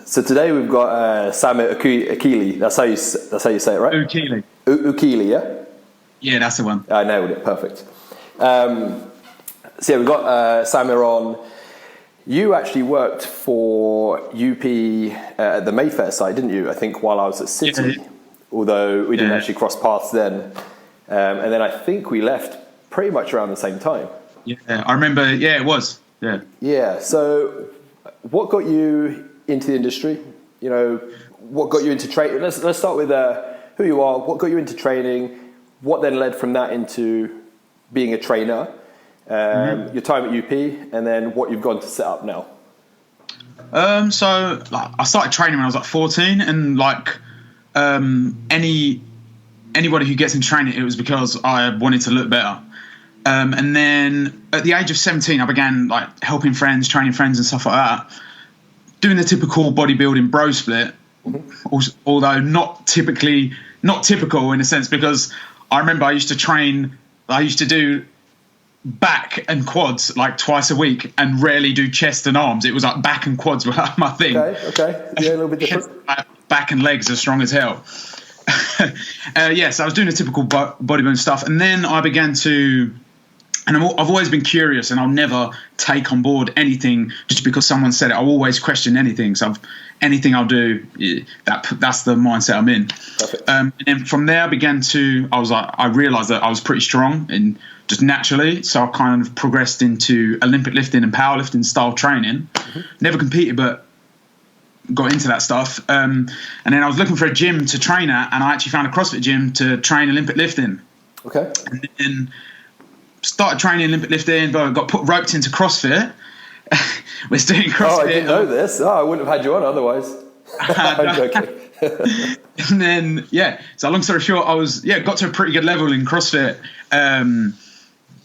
So today we've got Samir Oukili. That's how you say it, right? Oukili. Oukili, yeah? Yeah, that's the one. I nailed it. Perfect. So yeah, we've got Samir on. You actually worked for UP at the Mayfair site, didn't you? I think while I was at City, although we didn't actually cross paths then. And then I think we left pretty much around the same time. Yeah, I remember. Yeah, it was. Yeah. Yeah. So, what got you into the industry? You know, what got you into training? Let's start with who you are. What got you into training? What then led from that into being a trainer? Your time at UP, and then what you've gone to set up now. So I started training when I was like 14, and anybody who gets in training, it was because I wanted to look better. And then at the age of 17, I began like helping friends, training friends and stuff like that, doing the typical bodybuilding bro split, although not typical in a sense, because I remember I used to do back and quads like twice a week and rarely do chest and arms. It was like back and quads were my thing. Okay. Yeah, a little bit different. Back and legs are strong as hell. So I was doing the typical bodybuilding stuff, and then I began to, and I've always been curious, and I'll never take on board anything just because someone said it. I'll always question anything. So anything I'll do, that's the mindset I'm in. And then from there, I realized that I was pretty strong and just naturally. So I kind of progressed into Olympic lifting and powerlifting style training. Never competed, but got into that stuff. And then I was looking for a gym to train at, and I actually found a CrossFit gym to train Olympic lifting. Okay. And then started training Olympic lifting, but got roped into CrossFit. We're doing CrossFit. Oh, I didn't know this. I wouldn't have had you on otherwise. I'm joking. And then, so long story short, I got to a pretty good level in CrossFit,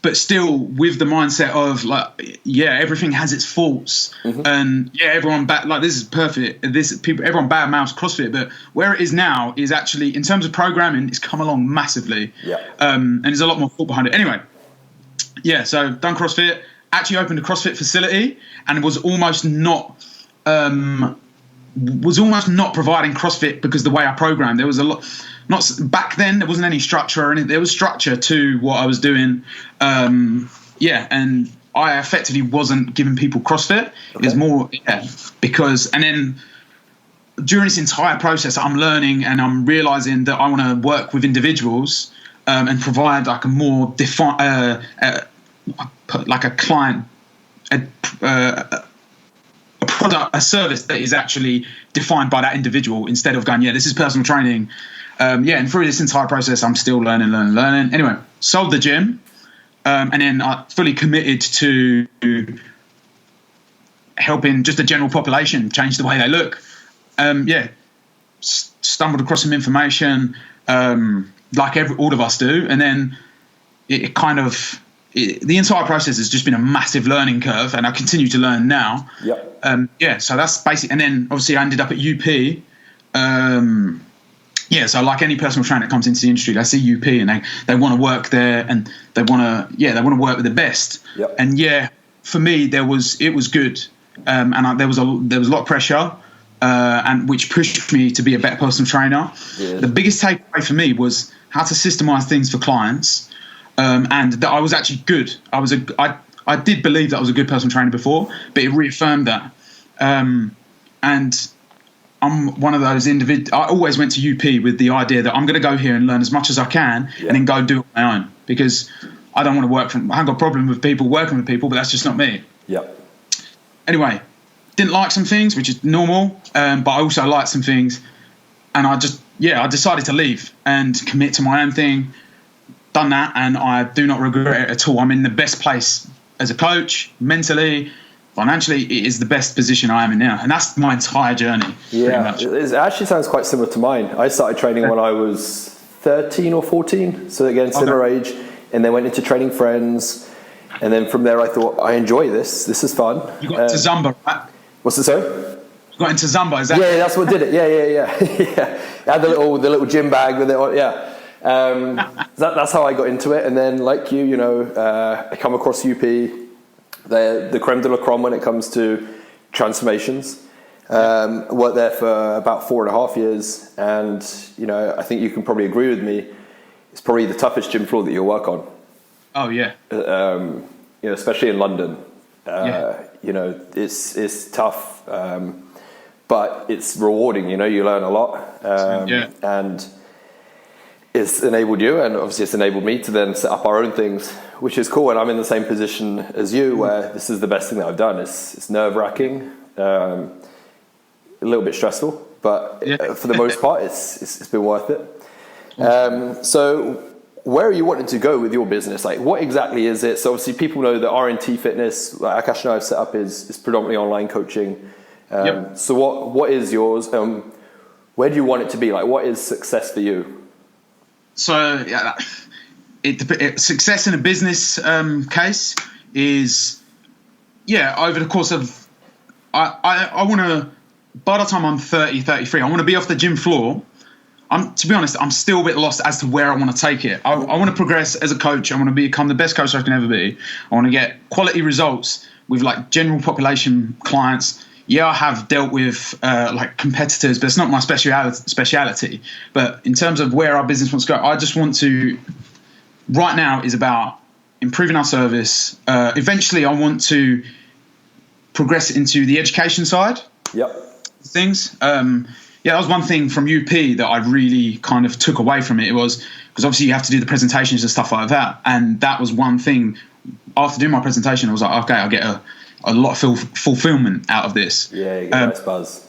but still with the mindset of everything has its faults, and everyone this is perfect. Everyone bad mouths CrossFit, but where it is now is actually in terms of programming, it's come along massively. And there's a lot more thought behind it. Anyway, so done CrossFit. Actually opened a CrossFit facility, and was almost not providing CrossFit because the way I programmed, there was a lot. Not back then, there wasn't any structure or anything. There was structure to what I was doing. And I effectively wasn't giving people CrossFit. It was more because, and then during this entire process, I'm learning and I'm realizing that I want to work with individuals and provide like a more defined, like a client, a product, a service that is actually defined by that individual instead of going, this is personal training. And through this entire process, I'm still learning. Anyway, sold the gym, and then I fully committed to helping just the general population change the way they look. Stumbled across some information, like all of us do, and then the entire process has just been a massive learning curve, and I continue to learn now. So that's basic. And then obviously I ended up at UP. So like any personal trainer that comes into the industry, they see UP and they want to work there, and they want to work with the best. And for me, it was good, and there was a lot of pressure, and which pushed me to be a better personal trainer. The biggest takeaway for me was how to systemize things for clients, and that I was actually good. I did believe that I was a good personal trainer before, but it reaffirmed that. And I'm one of those individuals. I always went to UP with the idea that I'm going to go here and learn as much as I can, and then go do it on my own, because I don't want to I haven't got a problem with people working with people, but that's just not me. Anyway, didn't like some things, which is normal, but I also liked some things, and I decided to leave and commit to my own thing. Done that, and I do not regret it at all. I'm in the best place as a coach, mentally, financially. It is the best position I am in now, and that's my entire journey. It actually sounds quite similar to mine. I started training when I was 13 or 14, so again, similar age, and then went into training friends, and then from there I thought, I enjoy this is fun. You got into Zumba, right? What's it, sorry? You got into Zumba, is that? Yeah, that's what did it. Yeah. I had the little gym bag with it on, that's how I got into it. And then like I come across UP, the creme de la creme when it comes to transformations. Worked there for about 4.5 years, and I think you can probably agree with me. It's probably the toughest gym floor that you'll work on. Oh yeah. Especially in London. It's tough, but it's rewarding. You learn a lot, and it's enabled you, and obviously it's enabled me to then set up our own things, which is cool. And I'm in the same position as you, where this is the best thing that I've done. It's nerve-wracking, a little bit stressful, but for the most part, it's been worth it. So where are you wanting to go with your business? Like, what exactly is it? So obviously people know that RNT Fitness, like Akash and I have set up, is predominantly online coaching. So what is yours? Where do you want it to be? Like, what is success for you? So success in a business case is, over the course of, I want to, by the time I'm 30, 33, I want to be off the gym floor. To be honest, I'm still a bit lost as to where I want to take it. I want to progress as a coach. I want to become the best coach I can ever be. I want to get quality results with like general population clients. Yeah, I have dealt with like competitors, but it's not my speciality. But in terms of where our business wants to go, I just want to, right now is about improving our service. Eventually, I want to progress into the education side. Things. That was one thing from UP that I really kind of took away from it. It was because obviously you have to do the presentations and stuff like that. And that was one thing. After doing my presentation, I was like, okay, I'll get a lot of fulfillment out of this. Yeah, you get a nice buzz.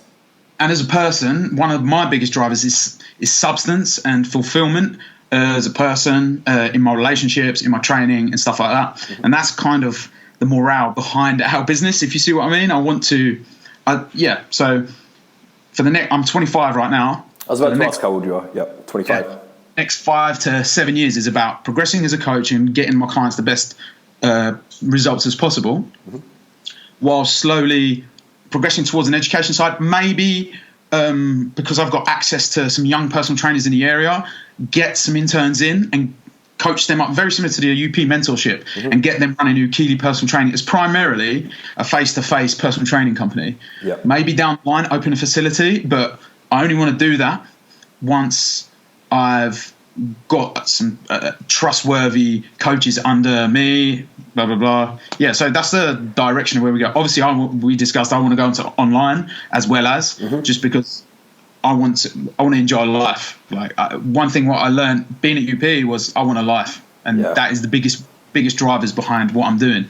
And as a person, one of my biggest drivers is substance and fulfillment as a person, in my relationships, in my training and stuff like that. Mm-hmm. And that's kind of the morale behind our business, if you see what I mean. I want to, so for the next, I'm 25 right now. I was about to ask how old you are. Yep, 25. Yeah, next 5 to 7 years is about progressing as a coach and getting my clients the best results as possible, while slowly progressing towards an education side. Maybe because I've got access to some young personal trainers in the area, get some interns in and coach them up, very similar to the UP mentorship, and get them running Oukili personal training. It's primarily a face-to-face personal training company. Maybe down the line open a facility, but I only want to do that once I've got some trustworthy coaches under me, blah blah blah. So that's the direction of where we go. Obviously we discussed I want to go into online as well as, just because I want to enjoy life. Like one thing what I learned being at UP was I want a life, and that is the biggest drivers behind what I'm doing.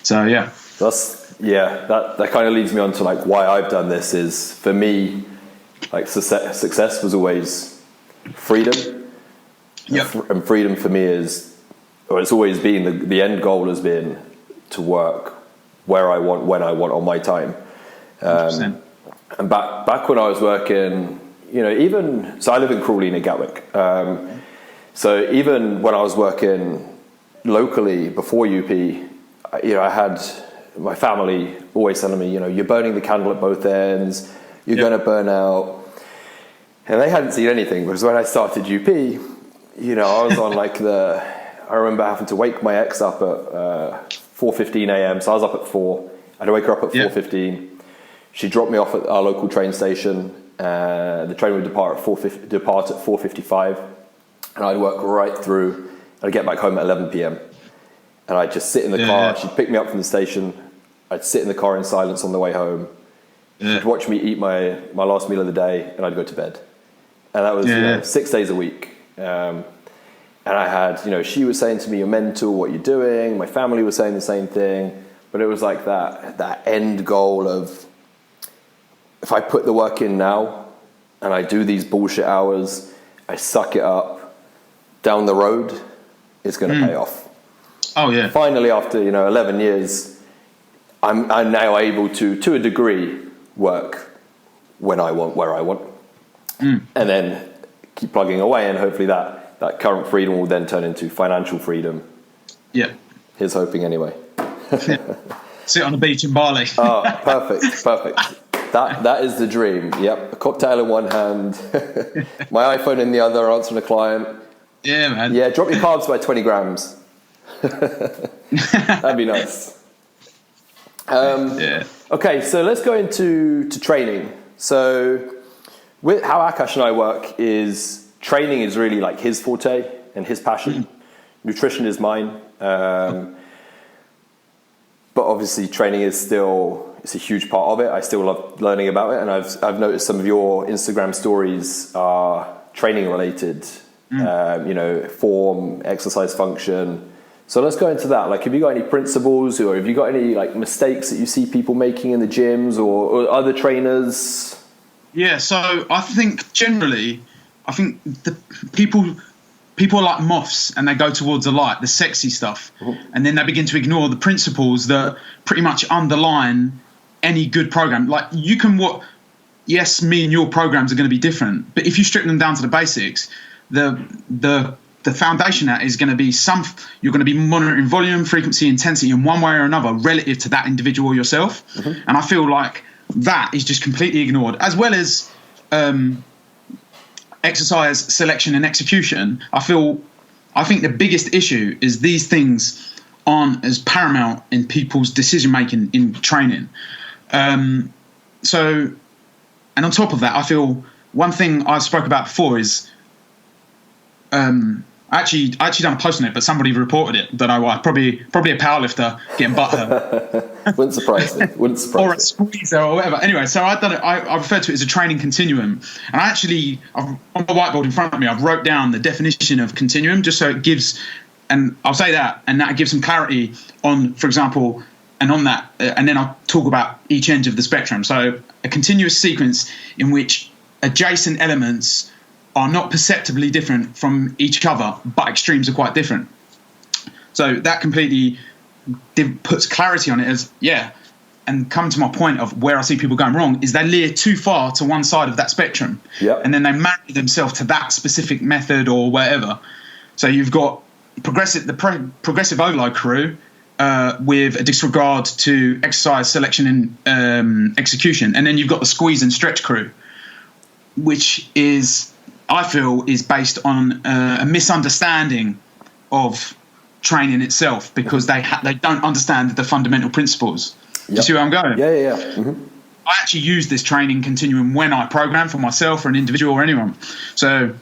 So that kind of leads me on to like why I've done this. Is for me, like success was always freedom. And freedom for me it's always been the end goal has been to work where I want, when I want, on my time. And back when I was working, so I live in Crawley near Gatwick. So even when I was working locally before UP, I had my family always telling me, you're burning the candle at both ends, you're going to burn out. And they hadn't seen anything, because when I started UP, I was on I remember having to wake my ex up at 4:15 a.m. So I was up at 4. I had to wake her up at 4:15. She dropped me off at our local train station. The train would depart at 4:55, and I'd work right through. I'd get back home at 11 p.m. and I'd just sit in the car. She'd pick me up from the station. I'd sit in the car in silence on the way home. She'd watch me eat my last meal of the day, and I'd go to bed. And that was 6 days a week. And I had, she was saying to me, "You're mental, what you're doing." My family was saying the same thing, but it was like that end goal of, if I put the work in now and I do these bullshit hours, I suck it up, down the road, it's going to pay off. Oh yeah. Finally, after 11 years, I'm now able to a degree, work when I want, where I want, and then keep plugging away, and hopefully that current freedom will then turn into financial freedom. Yeah. Here's hoping anyway. Sit on the beach in Bali. Oh, perfect. That is the dream. Yep. A cocktail in one hand, my iPhone in the other, answering a client. Yeah, man. Yeah, drop your carbs by 20 grams. That'd be nice. Okay, so let's go into training. So with how Akash and I work is training is really like his forte and his passion. Nutrition is mine. But obviously training is still, it's a huge part of it. I still love learning about it. And I've noticed some of your Instagram stories are training related, form, exercise function. So let's go into that. Like, have you got any principles, or have you got any like mistakes that you see people making in the gyms or other trainers? Yeah, so I think generally, the people are like moths, and they go towards the light, the sexy stuff, and then they begin to ignore the principles that pretty much underline any good program. Like, you can yes, me and your programs are going to be different, but if you strip them down to the basics, the foundation that is going to be you're going to be monitoring volume, frequency, intensity in one way or another relative to that individual yourself. And I feel like that is just completely ignored, as well as exercise selection and execution. I think the biggest issue is these things aren't as paramount in people's decision making in training. And on top of that, I feel one thing I spoke about before is I actually done a post on it, but somebody reported it. Don't know why. Probably a powerlifter getting butt hurt. Wouldn't surprise me. Or a squeezer or whatever. Anyway, so I've done it. I refer to it as a training continuum. And on my whiteboard in front of me, I've wrote down the definition of continuum, just so it gives, and I'll say that, and that gives some clarity on, for example, and on that, and then I'll talk about each end of the spectrum. So a continuous sequence in which adjacent elements are not perceptibly different from each other, but extremes are quite different. So that completely puts clarity on it as, and come to my point of where I see people going wrong is they leer too far to one side of that spectrum. And then they marry themselves to that specific method or whatever. So you've got progressive overload crew with a disregard to exercise selection and execution. And then you've got the squeeze and stretch crew, which I feel is based on a misunderstanding of training itself, because they don't understand the fundamental principles. Do you see where I'm going? Yeah. I actually use this training continuum when I program for myself or an individual or anyone. So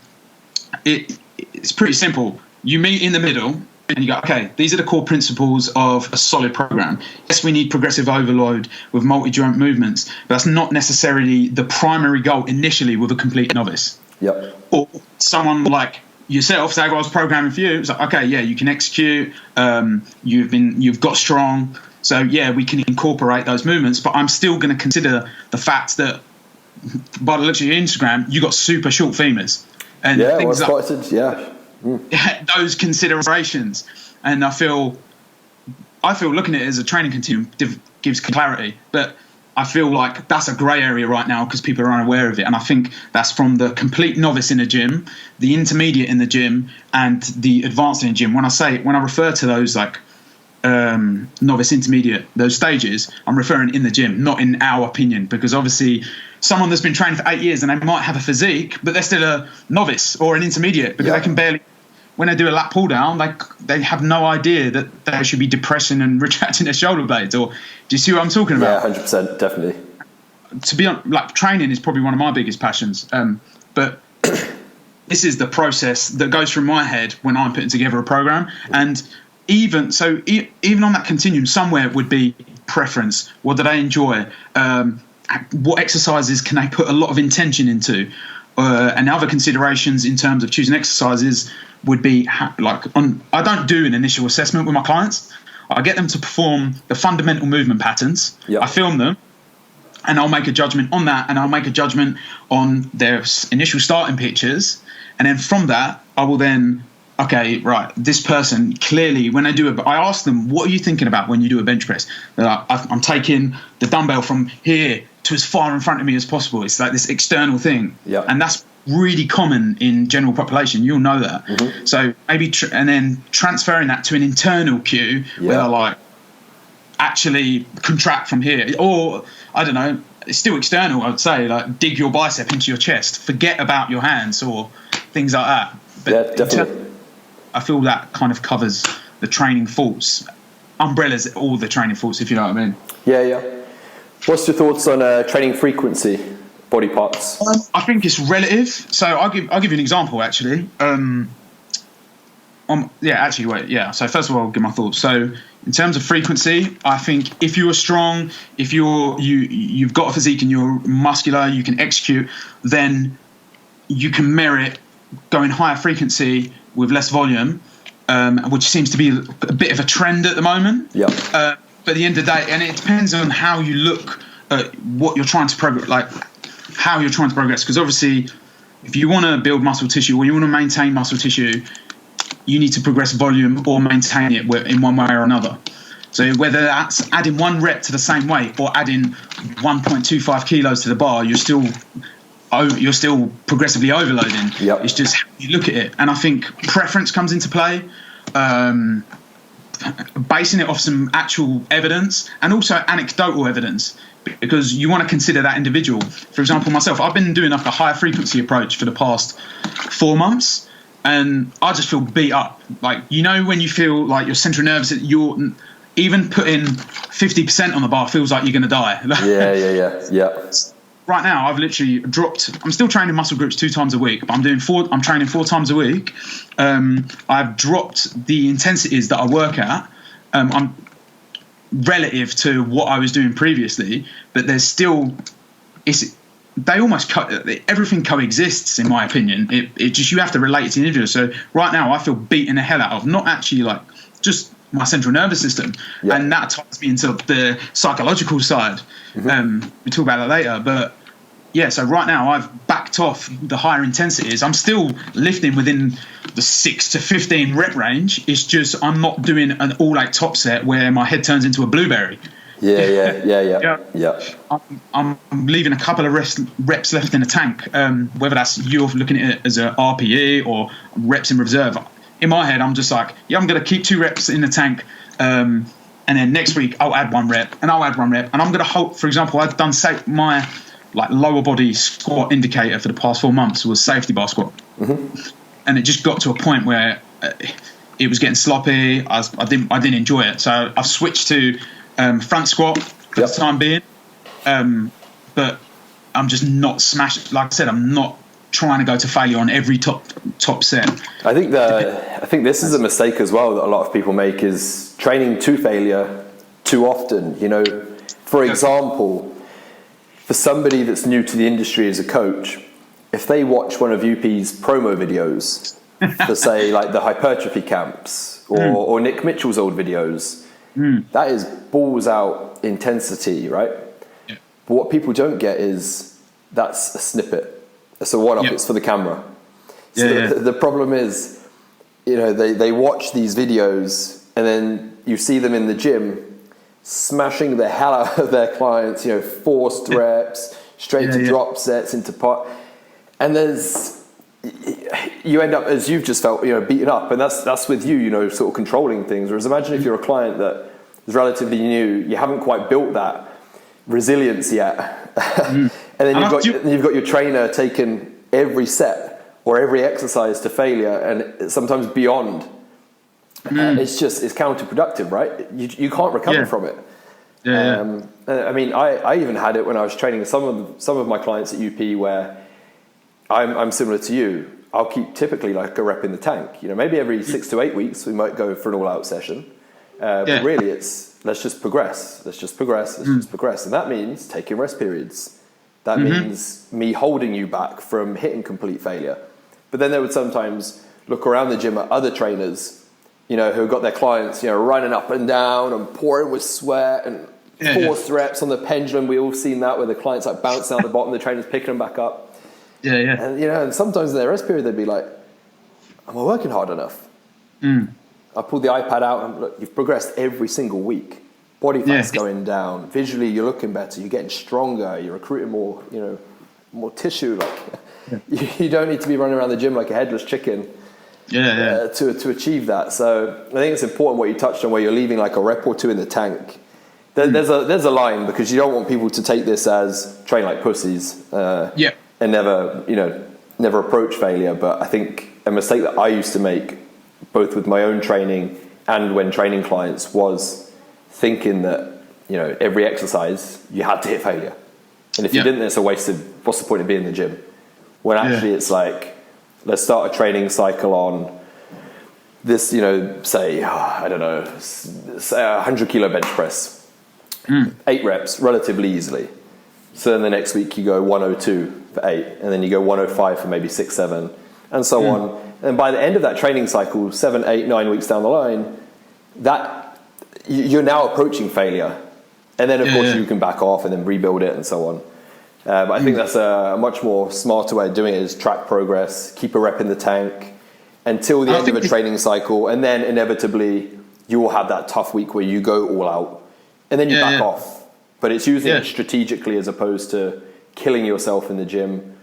it's pretty simple. You meet in the middle and you go, okay, these are the core principles of a solid program. Yes, we need progressive overload with multi-joint movements, but that's not necessarily the primary goal initially with a complete novice. Or someone like yourself, say if I was programming for you, it's like, okay, you can execute, you've got strong, so we can incorporate those movements, but I'm still going to consider the fact that by the looks of your Instagram, you got super short femurs and things those considerations. And I feel looking at it as a training continuum gives clarity, but I feel like that's a grey area right now because people are unaware of it. And I think that's from the complete novice in the gym, the intermediate in the gym, and the advanced in the gym. When I refer to those like novice, intermediate, those stages, I'm referring in the gym, not in our opinion, because obviously someone that's been training for 8 years and they might have a physique, but they're still a novice or an intermediate because they can barely, when they do a lat pull down, they have no idea that they should be depressing and retracting their shoulder blades. Or do you see what I'm talking about? Yeah, 100%, definitely. To be honest, like, training is probably one of my biggest passions. But this is the process that goes through my head when I'm putting together a program. And even on that continuum, somewhere would be preference. What do they enjoy? What exercises can they put a lot of intention into? And other considerations in terms of choosing exercises would be I don't do an initial assessment with my clients. I get them to perform the fundamental movement patterns. I film them, and I'll make a judgment on that, and I'll make a judgment on their initial starting pictures, and then from that I will then, okay, right, this person clearly, when they do it, I ask them, what are you thinking about when you do a bench press? They're like, I'm taking the dumbbell from here to as far in front of me as possible. It's like this external thing, and that's really common in general population. You'll know that. So maybe and then transferring that to an internal cue where they're like, actually contract from here, or I don't know, it's still external. I would say, like, dig your bicep into your chest, forget about your hands or things like that. But definitely. I feel that kind of covers the training faults, umbrellas all the training faults, if you know what I mean. Yeah. What's your thoughts on training frequency, body parts? I think it's relative. So I'll give you an example actually. So first of all, I'll give my thoughts. So in terms of frequency, I think if you are strong, if you've got a physique and you're muscular, you can execute, then you can merit going higher frequency with less volume, which seems to be a bit of a trend at the moment. Yeah. But at the end of the day, and it depends on how you look at what you're trying to progress, like how you're trying to progress. Because obviously, if you want to build muscle tissue or you want to maintain muscle tissue, you need to progress volume or maintain it in one way or another. So whether that's adding 1 rep to the same weight or adding 1.25 kilos to the bar, you're still progressively overloading. Yep. It's just how you look at it. And I think preference comes into play. Basing it off some actual evidence and also anecdotal evidence, because you want to consider that individual. For example, myself, I've been doing like a higher frequency approach for the past 4 months, and I just feel beat up. Like, you know, when you feel like your central nervous, you're even putting 50% on the bar feels like you're going to die. Yeah. Right now, I've literally dropped. I'm still training muscle groups 2 times a week, but I'm training 4 times a week. I've dropped the intensities that I work at. I'm relative to what I was doing previously, but there's still everything coexists in my opinion. It just, you have to relate it to the individual. So right now, I feel beaten the hell out of, not actually like just my central nervous system, and that ties me into the psychological side. Mm-hmm. We talk about that later, but yeah, so right now I've backed off the higher intensities. I'm still lifting within the 6 to 15 rep range. It's just I'm not doing an all-out top set where my head turns into a blueberry. Yeah. I'm leaving a couple of reps left in the tank, whether that's you're looking at it as a RPE or reps in reserve. In my head, I'm just like, I'm going to keep 2 reps in the tank, and then next week I'll add 1 rep, and I'll add 1 rep, and I'm going to hold. For example, I've done my lower body squat indicator for the past 4 months was safety bar squat, and it just got to a point where it was getting sloppy. I didn't enjoy it, so I've switched to front squat for the time being, but I'm just not smashing. Like I said, I'm not trying to go to failure on every top set. I think this is a mistake as well that a lot of people make, is training to failure too often. You know, for example, for somebody that's new to the industry as a coach, if they watch one of UP's promo videos for say like the hypertrophy camps or Nick Mitchell's old videos, that is balls out intensity, right? Yeah. But what people don't get is that's a snippet. It's a one-off. It's for the camera. So the problem is, you know, they watch these videos and then you see them in the gym smashing the hell out of their clients, you know, forced reps, straight to drop sets into pot. And you end up, as you've just felt, you know, beaten up. And that's with you know, sort of controlling things. Whereas imagine if you're a client that is relatively new, you haven't quite built that resilience yet. And then you've got your trainer taking every set or every exercise to failure and sometimes beyond. It's counterproductive, right? You can't recover from it. I mean, I even had it when I was training some of my clients at UP, where I'm similar to you. I'll keep typically like a rep in the tank. You know, maybe every 6 to 8 weeks we might go for an all-out session. But really, it's let's just progress, and that means taking rest periods. That means me holding you back from hitting complete failure. But then they would sometimes look around the gym at other trainers, you know, who got their clients, you know, running up and down and pouring with sweat and forced reps on the pendulum. We all seen that, where the clients like bouncing out the bottom, the trainer's picking them back up. And you know, and sometimes in their rest period they'd be like, "Am I working hard enough?" I pulled the iPad out and look, you've progressed every single week. Body fat's going down. Visually, you're looking better. You're getting stronger. You're recruiting more, you know, more tissue. Like you don't need to be running around the gym like a headless chicken to achieve that. So I think it's important what you touched on, where you're leaving like a rep or 2 in the tank. There's a line, because you don't want people to take this as train like pussies and never approach failure. But I think a mistake that I used to make, both with my own training and when training clients, was thinking that every exercise you had to hit failure. And if you didn't, it's a waste of, what's the point of being in the gym? When actually it's like, let's start a training cycle on this, say, I don't know, say 100 kilo bench press, 8 reps relatively easily. So then the next week you go 102 for 8, and then you go 105 for maybe 6, 7, and so on. And by the end of that training cycle, 7, 8, 9 weeks down the line, that you're now approaching failure. And then, of course, you can back off and then rebuild it and so on. But I think that's a much more smarter way of doing it, is track progress, keep a rep in the tank until the end of a training cycle. And then inevitably you will have that tough week where you go all out and then you back off. But it's using it strategically as opposed to killing yourself in the gym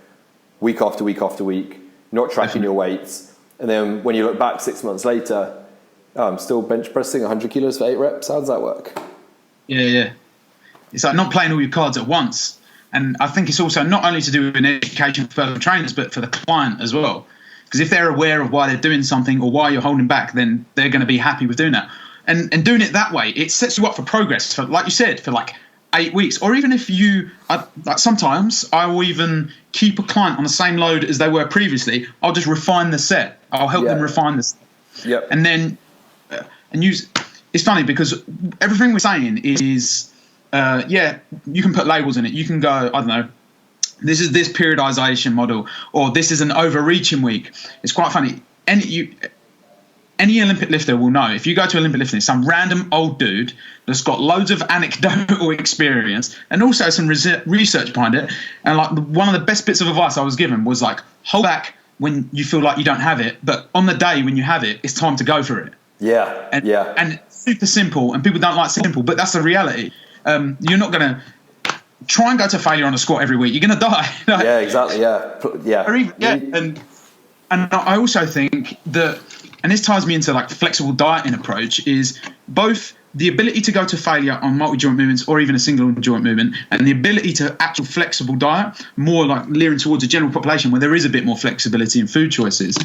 week after week after week, not tracking your weights. And then when you look back 6 months later, I'm still bench pressing 100 kilos for 8 reps. How does that work? Yeah. It's like not playing all your cards at once. And I think it's also not only to do with an education for personal trainers, but for the client as well. Because if they're aware of why they're doing something or why you're holding back, then they're going to be happy with doing that. And doing it that way, it sets you up for progress, for, like you said, for like 8 weeks. Or even if like sometimes I will even keep a client on the same load as they were previously. I'll just refine the set. I'll help them refine the set. Yep. And then, and use, it's funny because everything we're saying is, you can put labels in it. You can go, I don't know, this is this periodization model, or this is an overreaching week. It's quite funny. Any Olympic lifter will know, if you go to Olympic lifting, some random old dude that's got loads of anecdotal experience and also some research behind it. And like one of the best bits of advice I was given was like, hold back when you feel like you don't have it, but on the day when you have it, it's time to go for it. Yeah. And it's super simple, and people don't like simple, but that's the reality. You're not going to try and go to failure on a squat every week. You're going to die. Yeah, exactly. Yeah. And I also think that, and this ties me into like flexible dieting approach, is both the ability to go to failure on multi-joint movements or even a single joint movement, and the ability to actual flexible diet, more like leaning towards a general population where there is a bit more flexibility in food choices.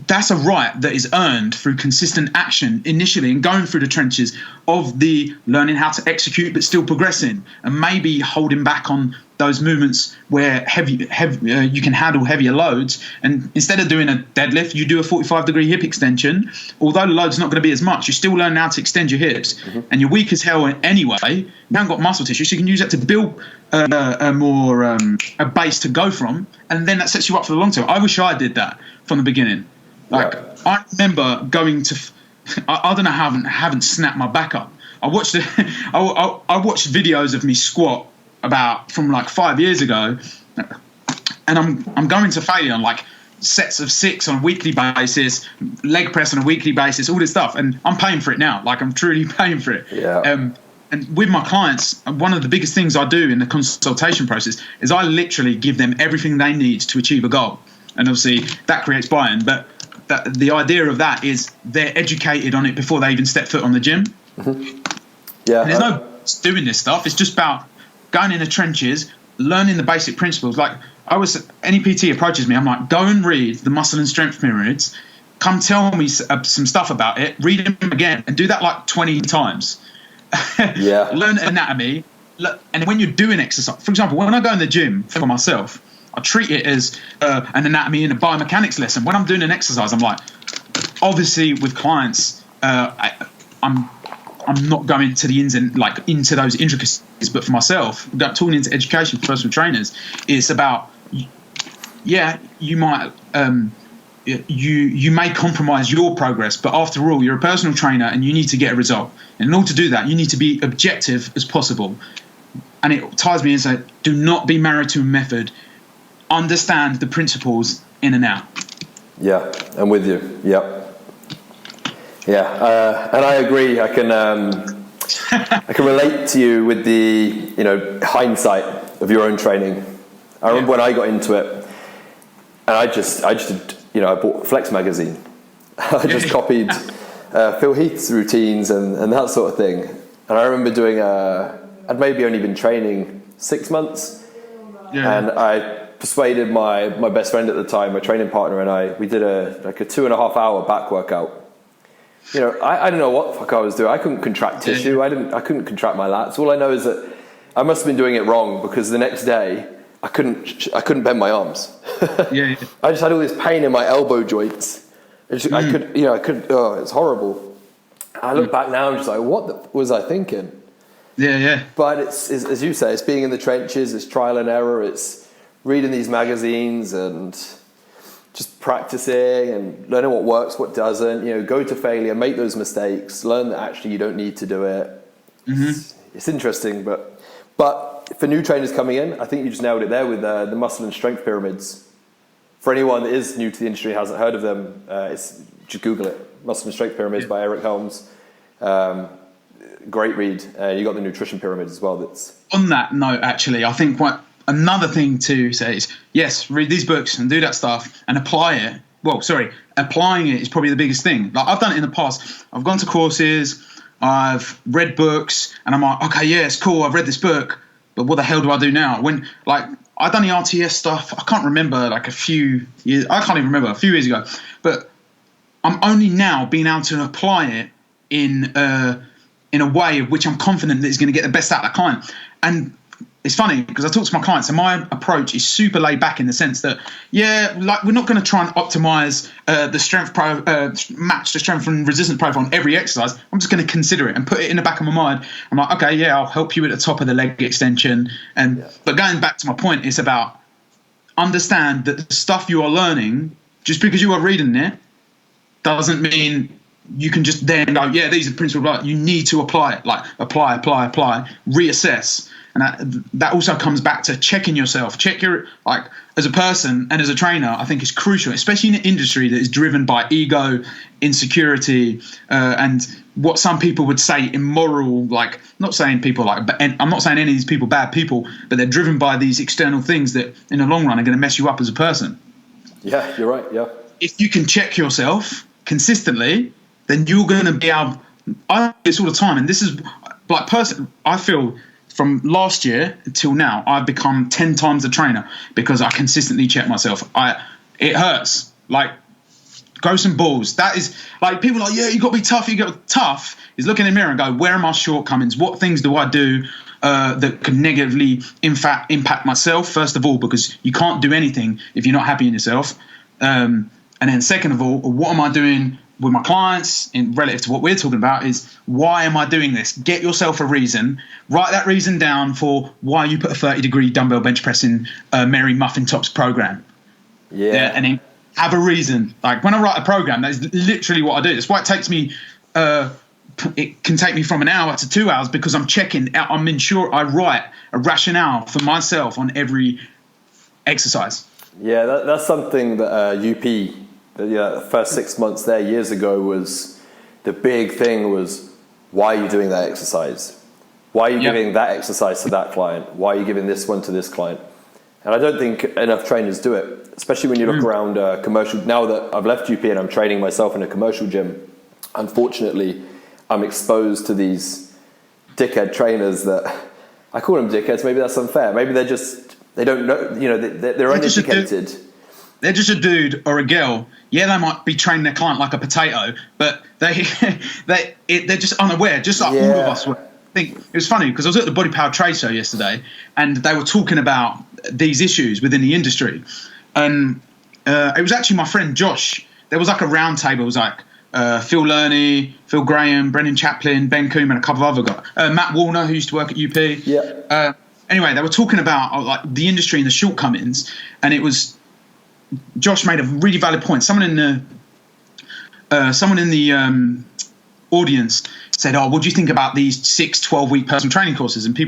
That's a right that is earned through consistent action initially and going through the trenches of the learning how to execute but still progressing, and maybe holding back on those movements where you can handle heavier loads. And instead of doing a deadlift, you do a 45-degree hip extension. Although the load's not going to be as much, you still learn how to extend your hips. And you're weak as hell anyway. You haven't got muscle tissue, so you can use that to build a base to go from, and then that sets you up for the long term. I wish I did that from the beginning. I remember going to, I don't know how I haven't snapped my back up. I watched videos of me squat from like 5 years ago, and I'm going to failure on like sets of 6 on a weekly basis, leg press on a weekly basis, all this stuff, and I'm paying for it now. Like, I'm truly paying for it. And with my clients, one of the biggest things I do in the consultation process is I literally give them everything they need to achieve a goal. And obviously that creates buy-in, but the idea of that is they're educated on it before they even step foot on the gym. Yeah. And there's no doing this stuff. It's just about going in the trenches, learning the basic principles. Like, any PT approaches me, I'm like, go and read the muscle and strength pyramids, come tell me some stuff about it, read them again, and do that like 20 times. Learn anatomy. And when you're doing exercise, for example, when I go in the gym for myself, I treat it as an anatomy and a biomechanics lesson. When I'm doing an exercise, I'm like, obviously with clients, I'm not going to the ins and like into those intricacies, but for myself, talking into education for personal trainers, it's about, you might you may compromise your progress, but after all, you're a personal trainer and you need to get a result. And in order to do that, you need to be objective as possible. And it ties me in, so do not be married to a method. Understand the principles in and out. Yeah, I'm with you. Yep. And I agree. I can relate to you with the hindsight of your own training. I remember when I got into it, and I just I bought Flex magazine. I just copied Phil Heath's routines and that sort of thing. And I remember doing I'd maybe only been training 6 months, and I persuaded my best friend at the time, my training partner, and we did a 2.5 hour back workout. I don't know what the fuck I was doing. I couldn't contract tissue. I couldn't contract my lats. All I know is that I must have been doing it wrong, because the next day I couldn't bend my arms. Yeah. I just had all this pain in my elbow joints. I could. Oh, it's horrible. I look back now, I'm just like, what was I thinking? Yeah. But it's as you say, it's being in the trenches, it's trial and error, it's reading these magazines and just practicing and learning what works, what doesn't. Go to failure, make those mistakes, learn that actually you don't need to do it. It's interesting, but for new trainers coming in, I think you just nailed it there with the muscle and strength pyramids. For anyone that is new to the industry, hasn't heard of them, just Google it. Muscle and Strength Pyramids by Eric Helms. Great read. You got the nutrition pyramid as well. That's on that note, actually, I think another thing to say is, yes, read these books and do that stuff and apply it. Well, sorry, applying it is probably the biggest thing. Like, I've done it in the past. I've gone to courses, I've read books, and I'm like, okay, yeah, it's cool, I've read this book, but what the hell do I do now? When, like, I've done the RTS stuff, I can't remember, like a few years ago, but I'm only now being able to apply it in a way of which I'm confident that it's going to get the best out of the client. And it's funny because I talk to my clients, and my approach is super laid back in the sense that, we're not going to try and optimize the strength match the strength and resistance profile on every exercise. I'm just going to consider it and put it in the back of my mind. I'm like, okay, yeah, I'll help you at the top of the leg extension. But going back to my point, it's about understand that the stuff you are learning, just because you are reading it, doesn't mean you can just then go, yeah, these are the principles. You need to apply it, apply, reassess. And that also comes back to checking yourself. Check your, as a person and as a trainer, I think is crucial, especially in an industry that is driven by ego, insecurity, and what some people would say immoral, not saying people I'm not saying any of these people bad people, but they're driven by these external things that in the long run are going to mess you up as a person. Yeah, you're right, yeah. If you can check yourself consistently, then you're going to be able, I do this all the time, and this is I feel from last year until now, I've become 10 times a trainer because I consistently check myself. It hurts. Grow some balls. That is, people are like, yeah, you got to be tough. You got to be tough. Is look in the mirror and go, where are my shortcomings? What things do I do that could negatively impact myself? First of all, because you can't do anything if you're not happy in yourself. And then second of all, what am I doing with my clients in relative to what we're talking about is, why am I doing this? Get yourself a reason. Write that reason down for why you put a 30-degree dumbbell bench press in Mary Muffin Top's program. Yeah. And then have a reason. When I write a program, that is literally what I do. That's why it takes me, it can take me from an hour to 2 hours, because I'm checking, I'm ensuring I write a rationale for myself on every exercise. Yeah, that's something that UP, the first 6 months there years ago, was the big thing was, why are you doing that exercise? Why are you giving that exercise to that client? Why are you giving this one to this client? And I don't think enough trainers do it, especially when you look around commercial. Now that I've left UP and I'm training myself in a commercial gym, unfortunately, I'm exposed to these dickhead trainers that, I call them dickheads, maybe that's unfair. Maybe they don't know, they're uneducated. They're just a dude or a girl. Yeah, they might be training their client like a potato, but they're just unaware, just like all of us were. I think it was funny because I was at the Body Power trade show yesterday, and they were talking about these issues within the industry. And it was actually my friend Josh. There was a round table. It was Phil Lerney, Phil Graham, Brendan Chaplin, Ben Coombe, and a couple of other guys. Matt Warner, who used to work at UP. Yeah. Anyway, they were talking about the industry and the shortcomings, and it was, Josh made a really valid point. Someone in the audience said, "Oh, what do you think about these 12-week personal training courses?" And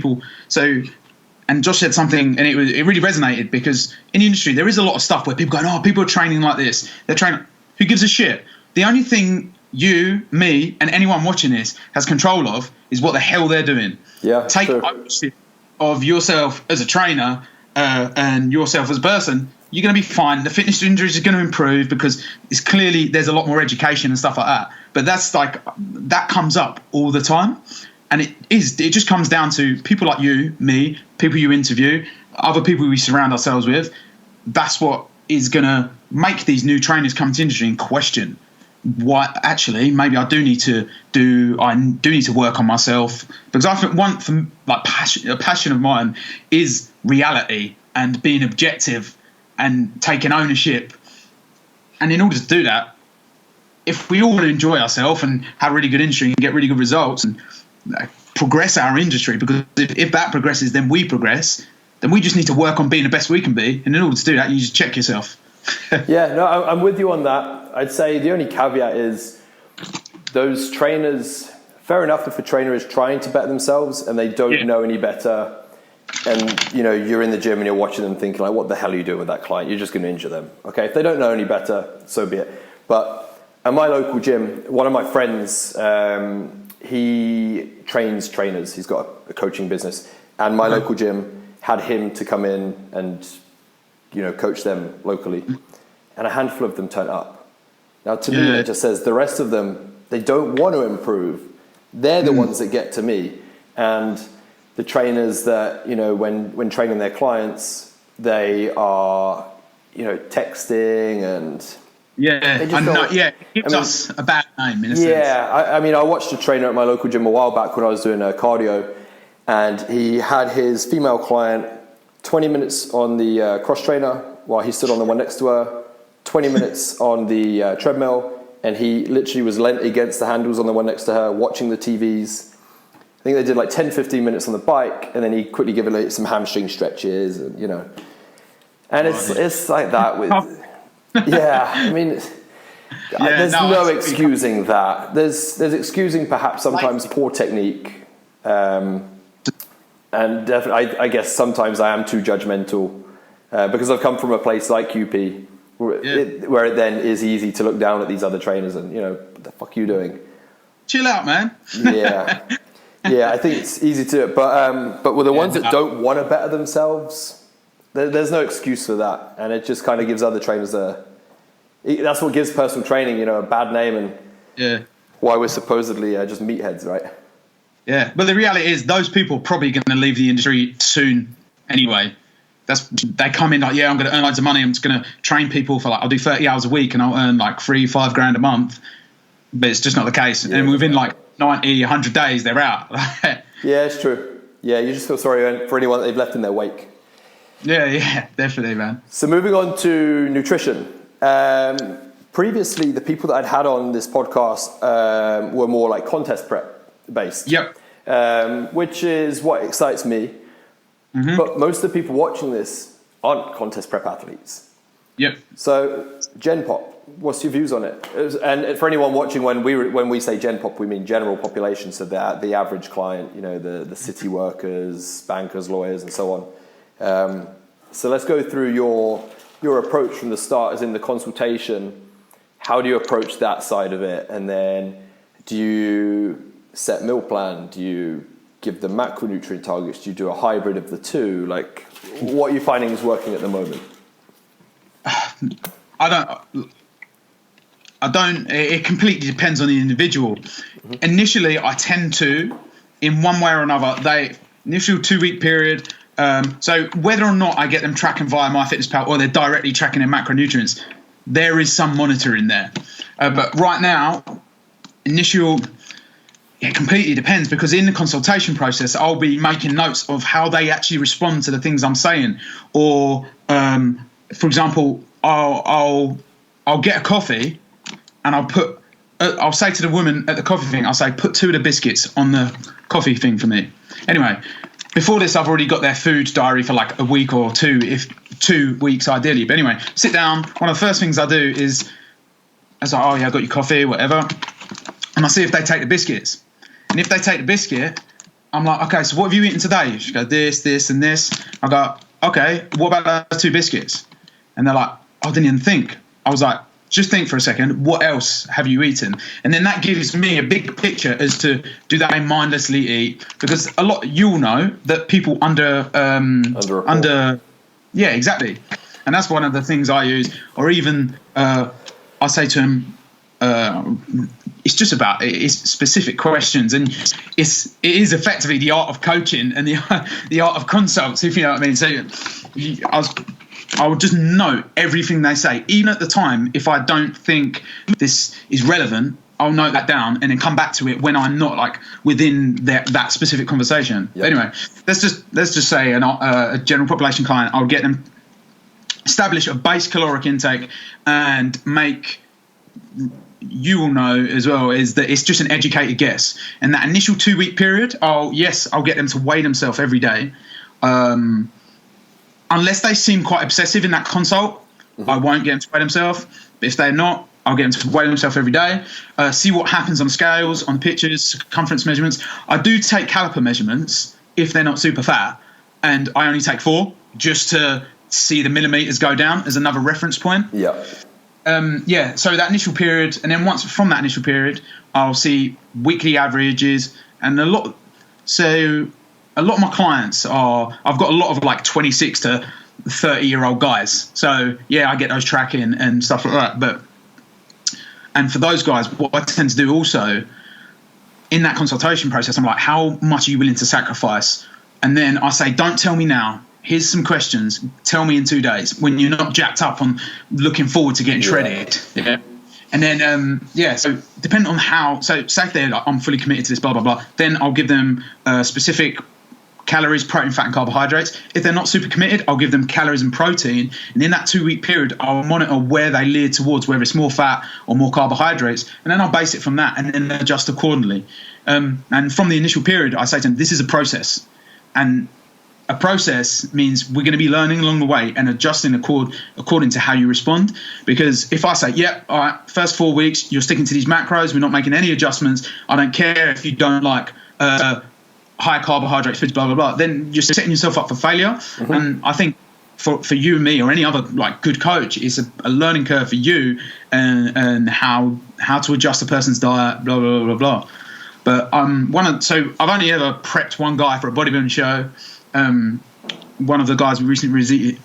and Josh said something, and it really resonated, because in the industry there is a lot of stuff where people go, "Oh, people are training like this. They're training." Who gives a shit? The only thing you, me, and anyone watching this has control of is what the hell they're doing. Yeah. Take ownership of yourself as a trainer and yourself as a person. You're going to be fine. The fitness injuries are going to improve because it's clearly there's a lot more education and stuff like that. But that comes up all the time. And it just comes down to people like you, me, people you interview, other people we surround ourselves with. That's what is going to make these new trainers come to industry and question what actually maybe I do need to work on myself, because I think a passion of mine is reality and being objective and taking ownership. And in order to do that, if we all want to enjoy ourselves and have really good industry and get really good results and progress our industry, because if that progresses, then we progress, then we just need to work on being the best we can be. And in order to do that, you just check yourself. Yeah, no, I'm with you on that. I'd say the only caveat is those trainers, fair enough if a trainer is trying to better themselves and they don't know any better, and you're in the gym and you're watching them thinking like, what the hell are you doing with that client? You're just going to injure them. Okay, if they don't know any better, so be it. But at my local gym, one of my friends, he trains trainers. He's got a coaching business, and my local gym had him to come in and coach them locally, and a handful of them turn up. Now, to me, it just says the rest of them, they don't want to improve. They're the ones that get to me. And the trainers that, when training their clients, they are, texting and... it gives us a bad name in a sense. Yeah, I watched a trainer at my local gym a while back when I was doing cardio, and he had his female client 20 minutes on the cross trainer while he stood on the one next to her, 20 minutes on the treadmill, and he literally was leant against the handles on the one next to her, watching the TVs. I think they did like 10, 15 minutes on the bike, and then he quickly gave it some hamstring stretches, and and it's like that with, there's no excusing that. There's excusing perhaps sometimes poor technique, and definitely I guess sometimes I am too judgmental because I've come from a place like QP where it then is easy to look down at these other trainers and what the fuck are you doing? Chill out, man. I think it's easy to do it, but with the ones that don't want to better themselves, there's no excuse for that, and it just kind of gives other trainers that's what gives personal training a bad name, and why we're supposedly just meatheads, right? Yeah, but the reality is those people are probably going to leave the industry soon anyway. They come in like, I'm going to earn loads of money. I'm just going to train people for I'll do 30 hours a week and I'll earn like $3-5 grand a month. But it's just not the case. Yeah, and within like 90, 100 days, they're out. Yeah, it's true. Yeah, you just feel sorry for anyone that they've left in their wake. Yeah, definitely, man. So moving on to nutrition. Previously, the people that I'd had on this podcast were more like contest prep based. Yep. Which is what excites me. Mm-hmm. But most of the people watching this aren't contest prep athletes. Yep. So Gen Pop, what's your views on it? And for anyone watching, when we say Gen Pop, we mean general population. So the average client, the city workers, bankers, lawyers, and so on. So let's go through your approach from the start, as in the consultation. How do you approach that side of it? And then do you set meal plan? Do you give them macronutrient targets? Do you do a hybrid of the two? Like, what are you finding is working at the moment? I don't, it completely depends on the individual. Mm-hmm. Initially, I tend to, in one way or another, initial 2-week period. So whether or not I get them tracking via MyFitnessPal or they're directly tracking their macronutrients, there is some monitoring there. But right now, it completely depends, because in the consultation process, I'll be making notes of how they actually respond to the things I'm saying. Or, for example, I'll get a coffee and I'll say to the woman at the coffee thing, I'll say, put 2 of the biscuits on the coffee thing for me. Anyway, before this, I've already got their food diary for like a week or 2, if 2 weeks ideally. But anyway, sit down. One of the first things I do is, I was like, oh yeah, I got your coffee, whatever. And I see if they take the biscuits. And if they take the biscuit, I'm like, okay, so what have you eaten today? She goes, this, and this. I go, okay, what about those 2 biscuits? And they're like, I didn't even think. I was like, just think for a second, what else have you eaten? And then that gives me a big picture as to, do they mindlessly eat? Because you'll know that people yeah, exactly. And that's one of the things I use. Or even I say to them, it's just about it's specific questions, and it is effectively the art of coaching and the art of consults, if you know what I mean. So I I will just note everything they say. Even at the time, if I don't think this is relevant, I'll note that down and then come back to it when I'm not like within that specific conversation. Yep. Anyway, let's just say a general population client, I'll get them establish a base caloric intake and make, you will know as well, is that it's just an educated guess. And that initial 2-week period, I'll get them to weigh themselves every day. Unless they seem quite obsessive in that consult, I won't get them to weigh themselves. But if they're not, I'll get them to weigh themselves every day. See what happens on scales, on pictures, circumference measurements. I do take caliper measurements if they're not super fat, and I only take 4 just to see the millimeters go down as another reference point. Yeah. So that initial period, and then once from that initial period, I'll see weekly averages, and a lot of my clients I've got a lot of like 26 to 30-year-old guys. So yeah, I get those tracking and stuff like that. And for those guys, what I tend to do also in that consultation process, I'm like, how much are you willing to sacrifice? And then I say, don't tell me now. Here's some questions. Tell me in 2 days when you're not jacked up on looking forward to getting shredded. Yeah. And then, so depending on how, so say if they're like, I'm fully committed to this, blah, blah, blah, then I'll give them specific calories, protein, fat, and carbohydrates. If they're not super committed, I'll give them calories and protein. And in that 2-week period, I'll monitor where they lean towards, whether it's more fat or more carbohydrates. And then I'll base it from that and then adjust accordingly. And from the initial period, I say to them, this is a process. And a process means we're going to be learning along the way and adjusting according to how you respond. Because if I say, all right, first 4 weeks, you're sticking to these macros, we're not making any adjustments, I don't care if you don't like high carbohydrate foods, blah, blah, blah, then you're setting yourself up for failure. And I think for you and me or any other like good coach, it's a learning curve for you and how to adjust a person's diet, blah, blah, blah, blah. But so I've only ever prepped one guy for a bodybuilding show. One of the guys we recently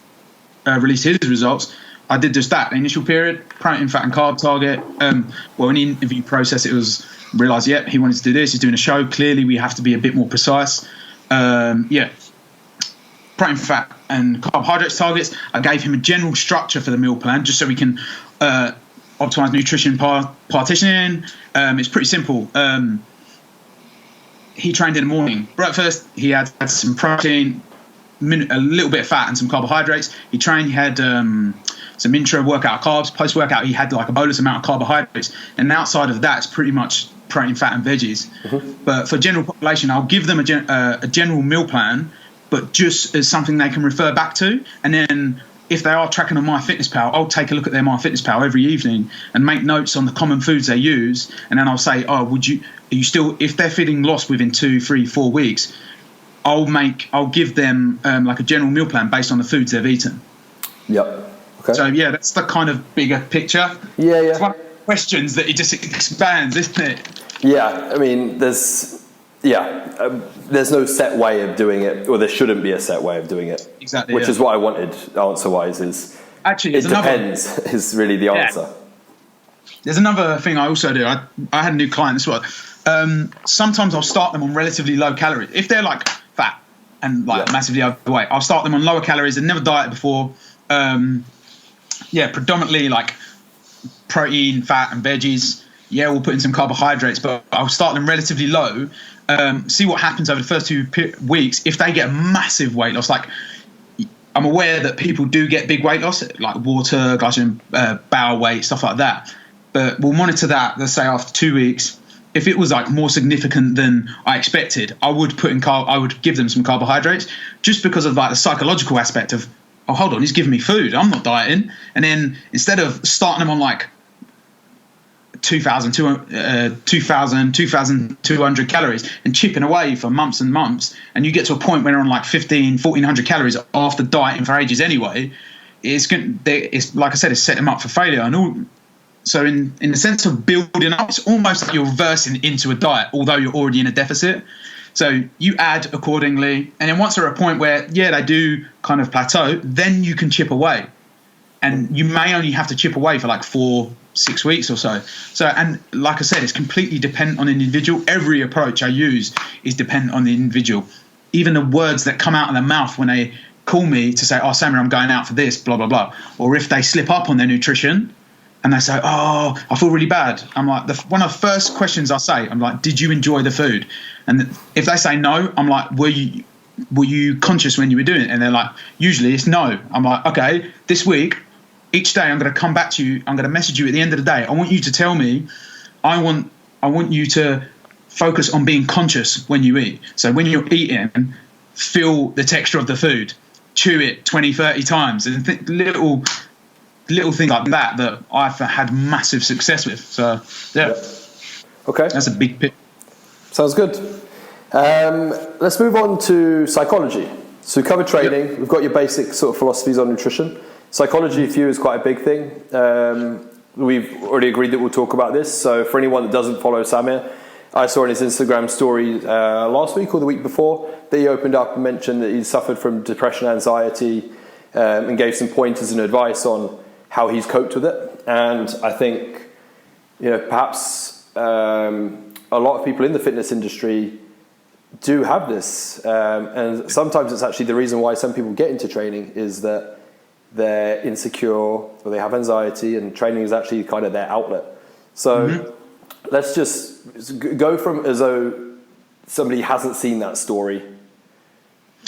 released his results. I did just that. The initial period, protein, fat, and carb target. In the interview process, it was realised, he wanted to do this. He's doing a show. Clearly, we have to be a bit more precise. Protein, fat, and carbohydrates targets. I gave him a general structure for the meal plan, just so we can optimise nutrition partitioning. It's pretty simple. He trained in the morning. Breakfast, he had some protein, a little bit of fat and some carbohydrates. He trained, he had some intra-workout carbs. Post-workout, he had like a bolus amount of carbohydrates. And outside of that, it's pretty much protein, fat, and veggies. But for general population, I'll give them a general meal plan, but just as something they can refer back to. And then if they are tracking on MyFitnessPal, I'll take a look at their MyFitnessPal every evening and make notes on the common foods they use. And then I'll say, are you still, if they're feeling lost within 2, 3, 4 weeks, I'll give them like a general meal plan based on the foods they've eaten. Yep. Okay. So yeah, that's the kind of bigger picture. Yeah. It's one of the questions that it just expands, isn't it? Yeah. I mean, there's no set way of doing it, or there shouldn't be a set way of doing it. Exactly. Which is what I wanted answer-wise is. Actually, it depends is really the answer. There's another thing I also do. I had a new client as well. Sometimes I'll start them on relatively low calories. If they're like fat and like massively overweight, I'll start them on lower calories. They've never dieted before. Predominantly like protein, fat, and veggies. Yeah, we'll put in some carbohydrates, but I'll start them relatively low. See what happens over the first 2 weeks. If they get a massive weight loss, like I'm aware that people do get big weight loss, like water, glycogen, bowel weight, stuff like that. But we'll monitor that, let's say after 2 weeks. If it was like more significant than I expected, I would give them some carbohydrates, just because of like the psychological aspect of, oh, hold on, he's giving me food, I'm not dieting. And then instead of starting them on like 2,200 calories and chipping away for months and months, and you get to a point where you're on like 1,400 calories after dieting for ages anyway, it's like I said, it's setting them up for failure. And all. So in the sense of building up, it's almost like you're reversing into a diet, although you're already in a deficit. So you add accordingly, and then once they're at a point where they do kind of plateau, then you can chip away, and you may only have to chip away for like 4-6 weeks or so. So, and like I said, it's completely dependent on the individual. Every approach I use is dependent on the individual. Even the words that come out of their mouth when they call me to say, oh, Samir, I'm going out for this, blah, blah, blah. Or if they slip up on their nutrition and they say, oh, I feel really bad. I'm like, one of the first questions I say, I'm like, did you enjoy the food? And if they say no, I'm like, were you conscious when you were doing it? And they're like, usually it's no. I'm like, okay, this week, each day I'm going to come back to you. I'm going to message you at the end of the day. I want you to tell me, I want you to focus on being conscious when you eat. So when you're eating, feel the texture of the food, chew it 20, 30 times, and little things like that I've had massive success with. So, yeah. Okay. That's a big pick. Sounds good. Let's move on to psychology. So we covered training. Yep. We've got your basic sort of philosophies on nutrition. Psychology for you is quite a big thing. We've already agreed that we'll talk about this. So for anyone that doesn't follow Samir, I saw in his Instagram story last week or the week before that he opened up and mentioned that he suffered from depression, anxiety, and gave some pointers and advice on how he's coped with it. And I think, perhaps a lot of people in the fitness industry do have this. And sometimes it's actually the reason why some people get into training is that they're insecure or they have anxiety, and training is actually kind of their outlet. So let's just go from as though somebody hasn't seen that story.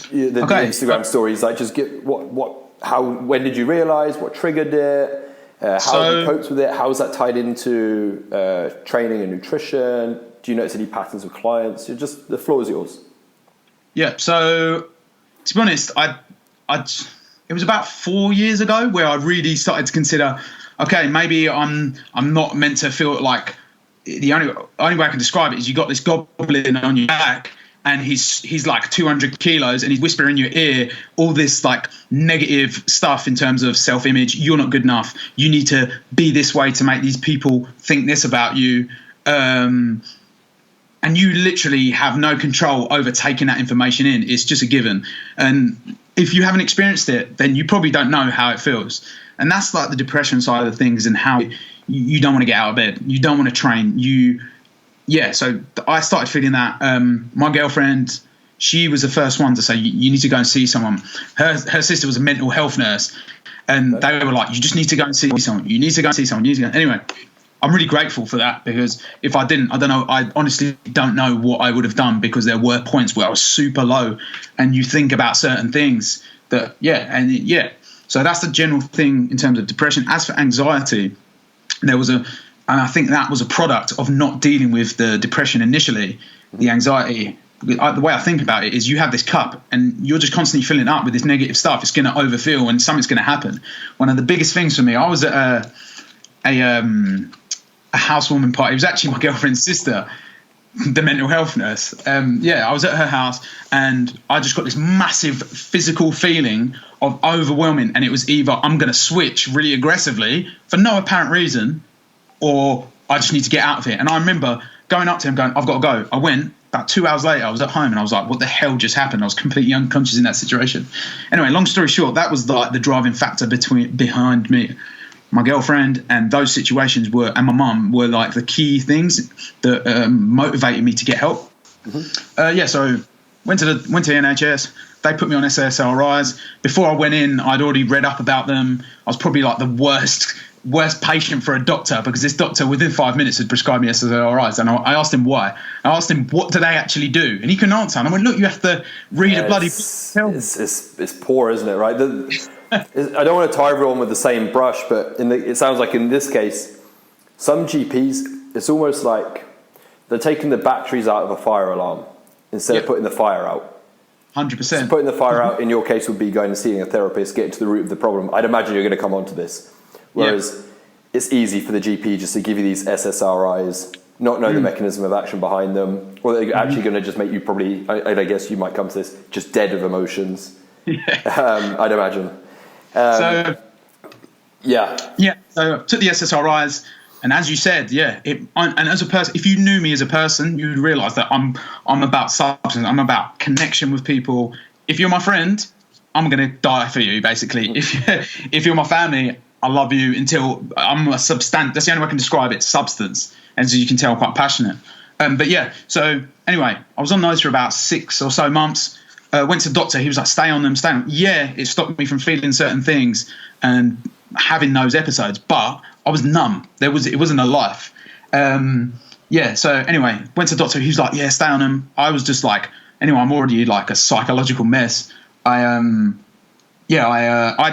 The Instagram stories, like just get when did you realize, what triggered it, how have you coped with it, how is that tied into training and nutrition? Do you notice any patterns with clients? The floor is yours. Yeah, so to be honest, it was about 4 years ago where I really started to consider, okay, maybe I'm not meant to feel like, the only way I can describe it is you got this goblin on your back and he's like 200 kilos and he's whispering in your ear all this like negative stuff in terms of self-image. You're not good enough. You need to be this way to make these people think this about you. And you literally have no control over taking that information in. It's just a given. And if you haven't experienced it, then you probably don't know how it feels. And that's like the depression side of things, and how you don't want to get out of bed. You don't want to train. So I started feeling that. My girlfriend, she was the first one to say, you need to go and see someone. Her sister was a mental health nurse, and they were like, you just need to go and see someone. You need to go and see someone. You need to go. Anyway, I'm really grateful for that, because if I didn't, I don't know, I honestly don't know what I would have done, because there were points where I was super low, and you think about certain things that, So that's the general thing in terms of depression. As for anxiety, and I think that was a product of not dealing with the depression initially. The anxiety, the way I think about it is, you have this cup and you're just constantly filling it up with this negative stuff. It's going to overfill and something's going to happen. One of the biggest things for me, I was at a housewarming party. It was actually my girlfriend's sister, the mental health nurse. I was at her house and I just got this massive physical feeling of overwhelming, and it was either I'm going to switch really aggressively for no apparent reason, or I just need to get out of it. And I remember going up to him going, I've got to go. I went. About 2 hours later, I was at home and I was like, what the hell just happened? I was completely unconscious in that situation. Anyway, long story short, that was like the driving factor behind me. My girlfriend and those situations and my mum were like the key things that motivated me to get help. So went to NHS. They put me on SSRIs. Before I went in, I'd already read up about them. I was probably like the worst patient for a doctor, because this doctor within 5 minutes had prescribed me SSRIs, and I asked him why. I asked him, what do they actually do? And he couldn't answer. And I went, look, you have to read a bloody book. It's poor, isn't it, right? I don't want to tie everyone with the same brush, but it sounds like in this case, some GPs, it's almost like they're taking the batteries out of a fire alarm instead of putting the fire out. 100%. So putting the fire out in your case would be going and seeing a therapist, getting to the root of the problem. I'd imagine you're going to come on to this. Whereas it's easy for the GP just to give you these SSRIs, not know the mechanism of action behind them, or they're actually going to just make you probably, I guess you might come to this, just dead of emotions. I'd imagine. So I took the SSRIs, and as you said, and as a person, if you knew me as a person, you'd realise that I'm about substance, I'm about connection with people. If you're my friend, I'm going to die for you, basically. If you're my family, I love you until I'm a substance. That's the only way I can describe it, substance. And as you can tell, I'm quite passionate. So anyway, I was on those for about 6 or so months. Went to the doctor. He was like, stay on them, stay on them. Yeah, it stopped me from feeling certain things and having those episodes, but I was numb. It wasn't a life. So anyway, went to the doctor. He was like, yeah, stay on them. I was just like, anyway, I'm already like a psychological mess. I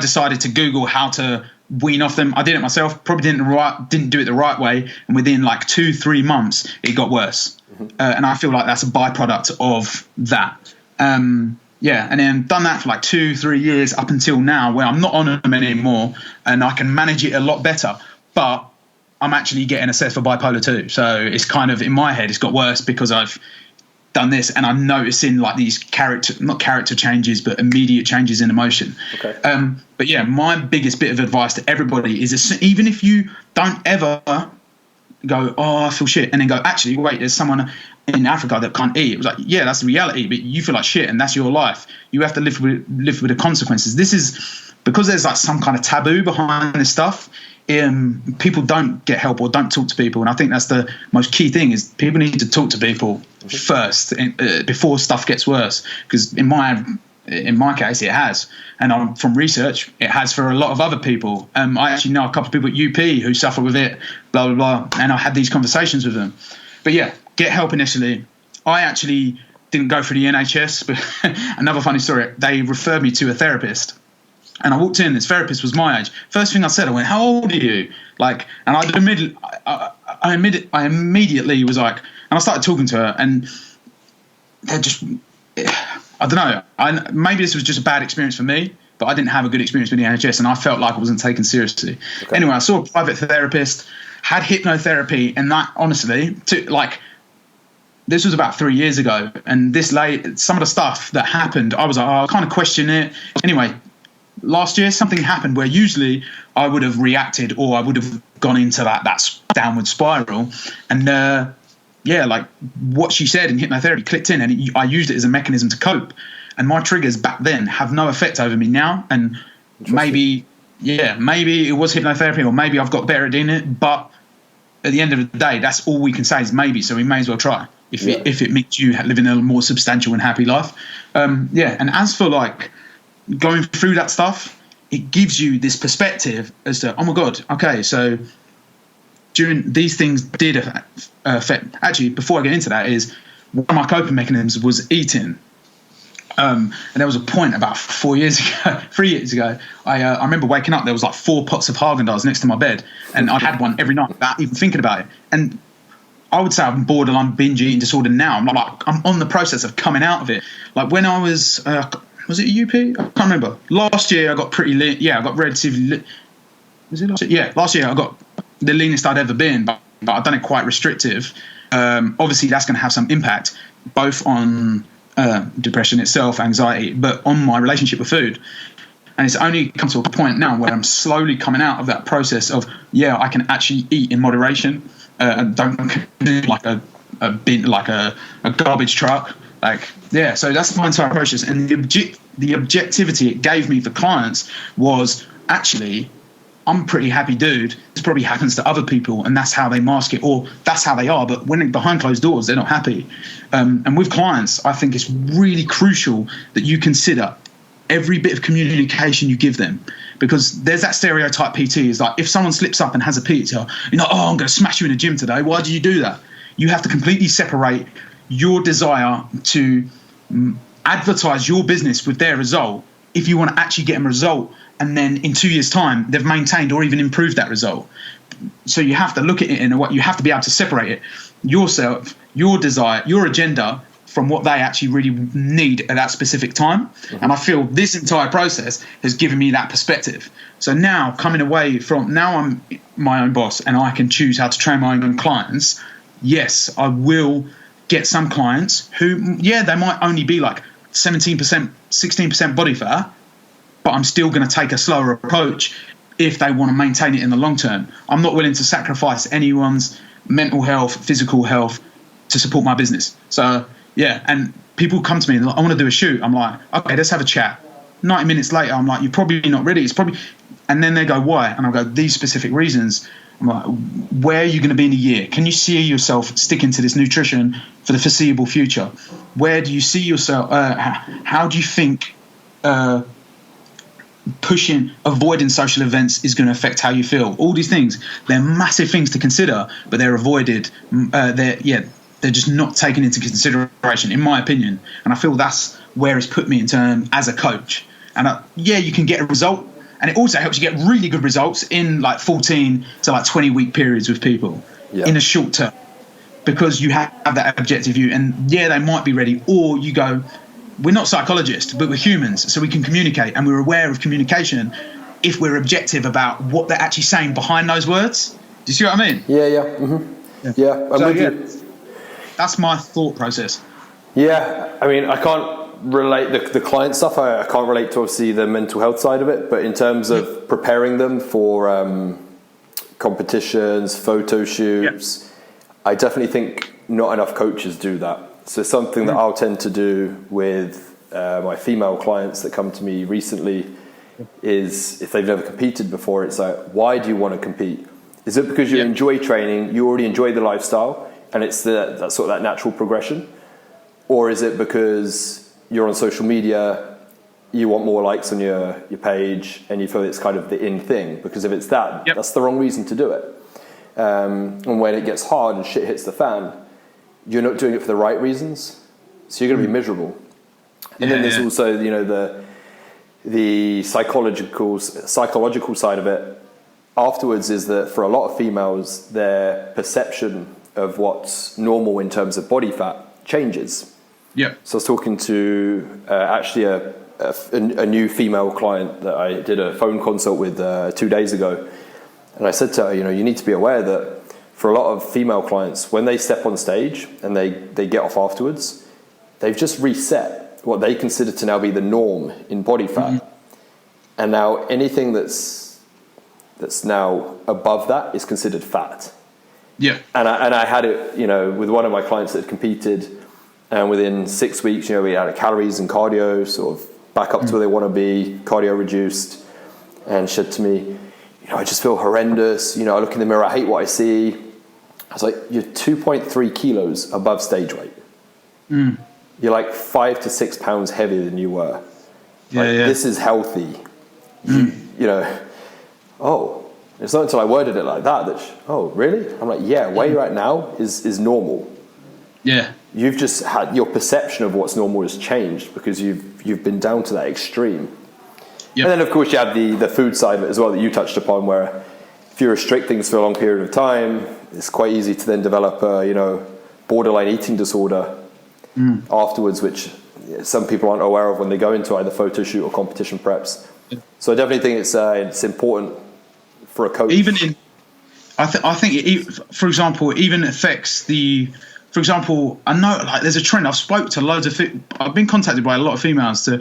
decided to Google how to wean off them. I did it myself, probably didn't do it the right way. And within like 2-3 months, it got worse. And I feel like that's a byproduct of that. And then done that for like 2-3 years up until now, where I'm not on them anymore and I can manage it a lot better. But I'm actually getting assessed for bipolar 2. So it's kind of, in my head, it's got worse because I've done this and I'm noticing like these not character changes, but immediate changes in emotion. Okay. But yeah, my biggest bit of advice to everybody is, even if you don't ever go, oh, I feel shit, and then go, actually, wait, there's someone in Africa that can't eat. It was like, yeah, that's the reality, but you feel like shit and that's your life. You have to live with the consequences. This is because there's like some kind of taboo behind this stuff. People don't get help or don't talk to people, and I think that's the most key thing, is people need to talk to people first before stuff gets worse, because in my case it has, and from research it has for a lot of other people. I actually know a couple of people at UP who suffer with it, blah blah blah, and I had these conversations with them. But yeah, get help initially. I actually didn't go through the NHS, but another funny story, they referred me to a therapist. And I walked in, this therapist was my age. First thing I said, I went, how old are you? Like, and I immediately was like, and I started talking to her, and they're just, I don't know, maybe this was just a bad experience for me, but I didn't have a good experience with the NHS, and I felt like I wasn't taken seriously. Okay. Anyway, I saw a private therapist, had hypnotherapy, and that, honestly, this was about 3 years ago, and some of the stuff that happened, I was like, I kind of question it. Anyway, last year something happened where usually I would have reacted, or I would have gone into that downward spiral, and like what she said in hypnotherapy clicked in, and I used it as a mechanism to cope, and my triggers back then have no effect over me now. And maybe it was hypnotherapy, or maybe I've got better at doing it, but at the end of the day, that's all we can say is maybe, so we may as well try if it means you living a more substantial and happy life. And as for like going through that stuff, it gives you this perspective as to, oh my God, okay, so during these things did affect. Actually, before I get into that, is one of my coping mechanisms was eating. And there was a point about 3 years ago, I remember waking up, there was like 4 pots of Haagen-Dazs next to my bed, and I had one every night without even thinking about it. And I would say I'm borderline binge eating disorder now. I'm on the process of coming out of it. Like when I was it UP? I can't remember. Last year I got pretty lean. Yeah, I got relatively. Was it last year? Yeah, last year I got the leanest I'd ever been, but I've done it quite restrictive. Obviously, that's going to have some impact both on depression itself, anxiety, but on my relationship with food. And it's only come to a point now where I'm slowly coming out of that process of, I can actually eat in moderation. And don't do like a bin, like a garbage truck. So that's my entire process. And the objectivity it gave me for clients was, actually, I'm a pretty happy dude. This probably happens to other people, and that's how they mask it, or that's how they are. But when behind closed doors, they're not happy. And with clients, I think it's really crucial that you consider every bit of communication you give them, because there's that stereotype PT is like, if someone slips up and has a PT, you're like, oh, I'm going to smash you in the gym today. Why do you do that? You have to completely separate your desire to advertise your business with their result, if you want to actually get them a result, and then in 2 years' time they've maintained or even improved that result. So you have to look at it in a way, you have to be able to separate it, yourself, your desire, your agenda, from what they actually really need at that specific time. Mm-hmm. And I feel this entire process has given me that perspective. So now I'm my own boss and I can choose how to train my own clients. Yes, I will get some clients who, they might only be like 17%, 16% body fat, but I'm still going to take a slower approach if they want to maintain it in the long term. I'm not willing to sacrifice anyone's mental health, physical health to support my business. So, and people come to me and like, I want to do a shoot. I'm like, okay, let's have a chat. 90 minutes later, I'm like, you're probably not ready. And then they go, why? And I'll go, these specific reasons. I'm like, where are you going to be in a year? Can you see yourself sticking to this nutrition for the foreseeable future? Where do you see yourself? How do you think avoiding social events is going to affect how you feel? All these things, they're massive things to consider, but they're avoided. They're just not taken into consideration, in my opinion. And I feel that's where it's put me in terms as a coach. And you can get a result. And it also helps you get really good results in like 14 to like 20 week periods with people in a short term, because you have that objective view. And they might be ready. Or you go, we're not psychologists, but we're humans, so we can communicate, and we're aware of communication if we're objective about what they're actually saying behind those words. Do you see what I mean? That's my thought process. Yeah, I mean, I can't relate the client stuff. I can't relate to obviously the mental health side of it, but in terms of preparing them for competitions, photo shoots, I definitely think not enough coaches do that. So something that I'll tend to do with my female clients that come to me recently is, if they've never competed before, it's like, why do you want to compete? Is it because you enjoy training, you already enjoy the lifestyle, and it's that sort of that natural progression? Or is it because you're on social media, you want more likes on your page, and you feel it's kind of the in thing? Because if it's that, that's the wrong reason to do it. And when it gets hard and shit hits the fan, you're not doing it for the right reasons, so you're going to be miserable. And then there's also, the psychological side of it. Afterwards is that for a lot of females, their perception of what's normal in terms of body fat changes. Yeah. So I was talking to actually a new female client that I did a phone consult with 2 days ago, and I said to her, you need to be aware that for a lot of female clients, when they step on stage and they get off afterwards, they've just reset what they consider to now be the norm in body fat. And now anything that's now above that is considered fat. Yeah. And I had it, with one of my clients that had competed, and within 6 weeks, we had calories and cardio sort of back up to where they want to be, cardio reduced, and she said to me, I just feel horrendous. I look in the mirror, I hate what I see. I was like, you're 2.3 kilos above stage weight. You're like 5 to 6 pounds heavier than you were. This is healthy. It's not until I worded it like that oh, really? I'm like, where you're at now is normal. Yeah. You've just had your perception of what's normal has changed because you've been down to that extreme. Yep. And then of course you have the food side of it as well that you touched upon, where if you restrict things for a long period of time, it's quite easy to then develop a borderline eating disorder afterwards, which some people aren't aware of when they go into either photo shoot or competition preps. So I definitely think it's important for a coach. I think for example, even affects for example, I know there's a trend. I've been contacted by a lot of females to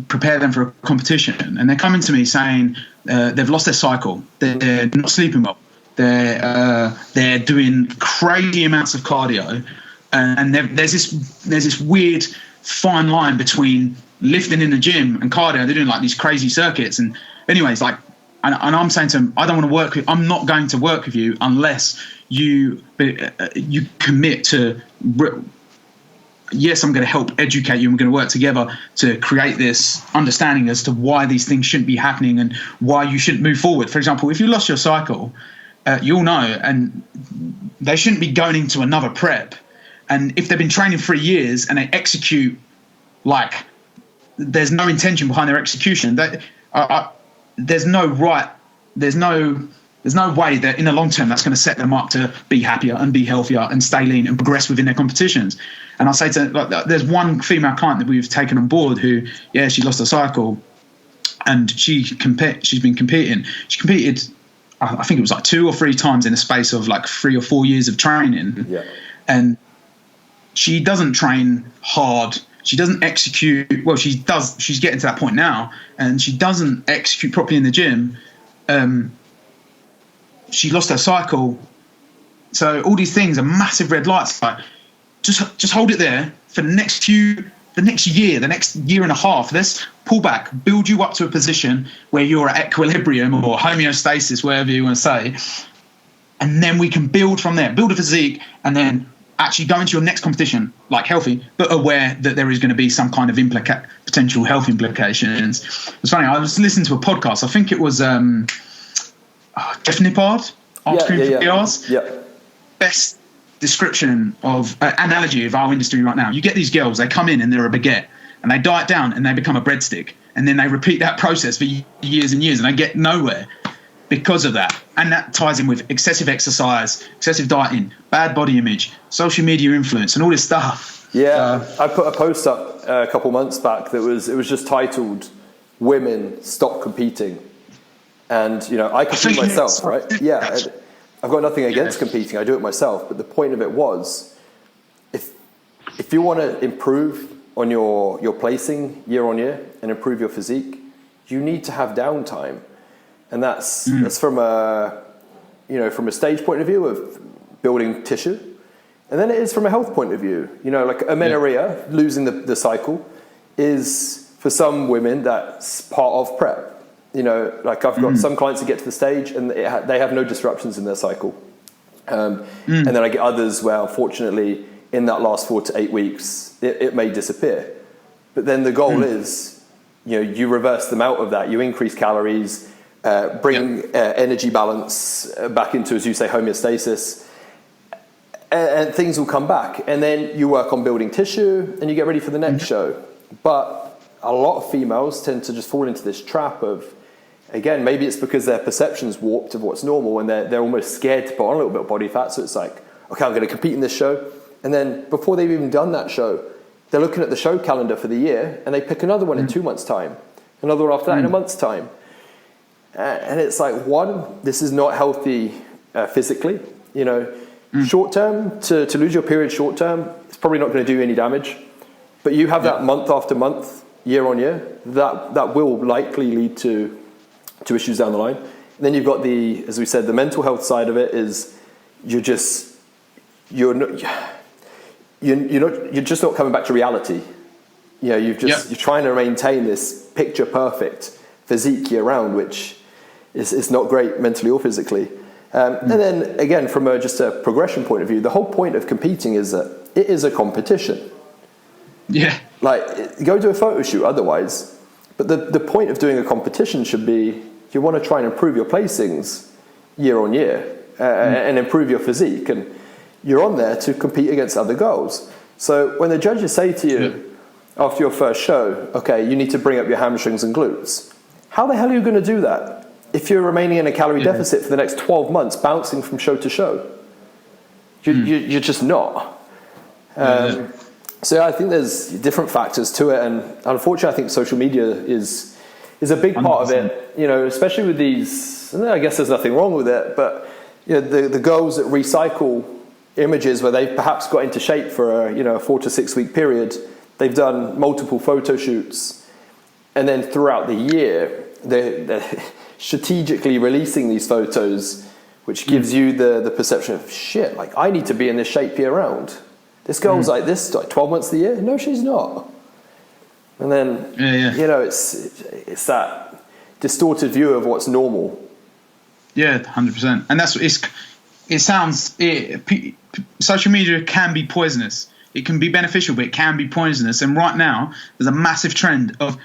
prepare them for a competition, and they're coming to me saying they've lost their cycle, they're not sleeping well, they're doing crazy amounts of cardio, and there's this weird fine line between lifting in the gym and cardio. They're doing these crazy circuits, and anyways, and I'm saying to them, I'm not going to work with you unless you commit to. Yes, I'm going to help educate you. I'm going to work together to create this understanding as to why these things shouldn't be happening and why you shouldn't move forward. For example, if you lost your cycle, you'll know, and they shouldn't be going into another prep. And if they've been training 3 years and they execute there's no intention behind their execution, there's no way that in the long term that's going to set them up to be happier and be healthier and stay lean and progress within their competitions. And I say there's one female client that we've taken on board who, she lost her cycle, and she's been competing. She competed, I think it was 2 or 3 times in a space of 3 or 4 years of training. Yeah. And she doesn't train hard. She doesn't execute well. She does. She's getting to that point now, and she doesn't execute properly in the gym. She lost her cycle, so all these things are massive red lights. Just hold it there for the next year, the next year and a half. Let's pull back, build you up to a position where you're at equilibrium or homeostasis, whatever you want to say, and then we can build from there, build a physique, and then actually go into your next competition like healthy, but aware that there is going to be some kind of potential health implications. It's funny, I was listening to a podcast, I think it was Jeff Nippard, Ice Cream for PRs. Yeah. Best description of analogy of our industry right now. You get these girls, they come in and they're a baguette, and they diet down and they become a breadstick, and then they repeat that process for years and years, and they get nowhere because of that. And that ties in with excessive exercise, excessive dieting, bad body image, social media influence, and all this stuff. Yeah, I put a post up a couple months back that was just titled "Women Stop Competing," and I compete myself, right? Yeah, I've got nothing against competing. I do it myself, but the point of it was, if you want to improve on your placing year on year and improve your physique, you need to have downtime. And that's from a stage point of view of building tissue, and then it is from a health point of view. Like amenorrhea, losing the cycle, is for some women that's part of prep. Like I've got some clients that get to the stage and they have no disruptions in their cycle, and then I get others where unfortunately in that last 4 to 8 weeks it may disappear. But then the goal is, you reverse them out of that. You increase calories. Bring energy balance back into, as you say, homeostasis, and things will come back. And then you work on building tissue and you get ready for the next show. But a lot of females tend to just fall into this trap of, again, maybe it's because their perception's warped of what's normal, and they're almost scared to put on a little bit of body fat. So it's like, okay, I'm going to compete in this show. And then before they've even done that show, they're looking at the show calendar for the year, and they pick another one in 2 months' time, another one after that in a month's time. And it's like, one, this is not healthy physically. Short term, to lose your period short term, it's probably not going to do any damage. But you have that month after month, year on year, that will likely lead to issues down the line. And then you've got as we said, the mental health side of it is you're just not coming back to reality. You're trying to maintain this picture perfect physique year round, which is not great mentally or physically. And then again, from just a progression point of view, the whole point of competing is that it is a competition. Yeah. Like, go do a photo shoot otherwise. But the point of doing a competition should be, you want to try and improve your placings year on year and improve your physique. And you're on there to compete against other girls. So when the judges say to you after your first show, okay, you need to bring up your hamstrings and glutes, how the hell are you going to do that if you're remaining in a calorie deficit for the next 12 months, bouncing from show to show? You're just not. So I think there's different factors to it, and unfortunately I think social media is a big part 100%. Of it, especially with these, and I guess there's nothing wrong with it, but the girls that recycle images where they've perhaps got into shape for a 4 to 6 week period, they've done multiple photo shoots, and then throughout the year they're strategically releasing these photos, which gives you the perception of, shit, like I need to be in this shape year round. This girl's like this, like 12 months of the year. No, she's not. And then, it's that distorted view of what's normal. Yeah, 100%. And social media can be poisonous. It can be beneficial, but it can be poisonous. And right now, there's a massive trend of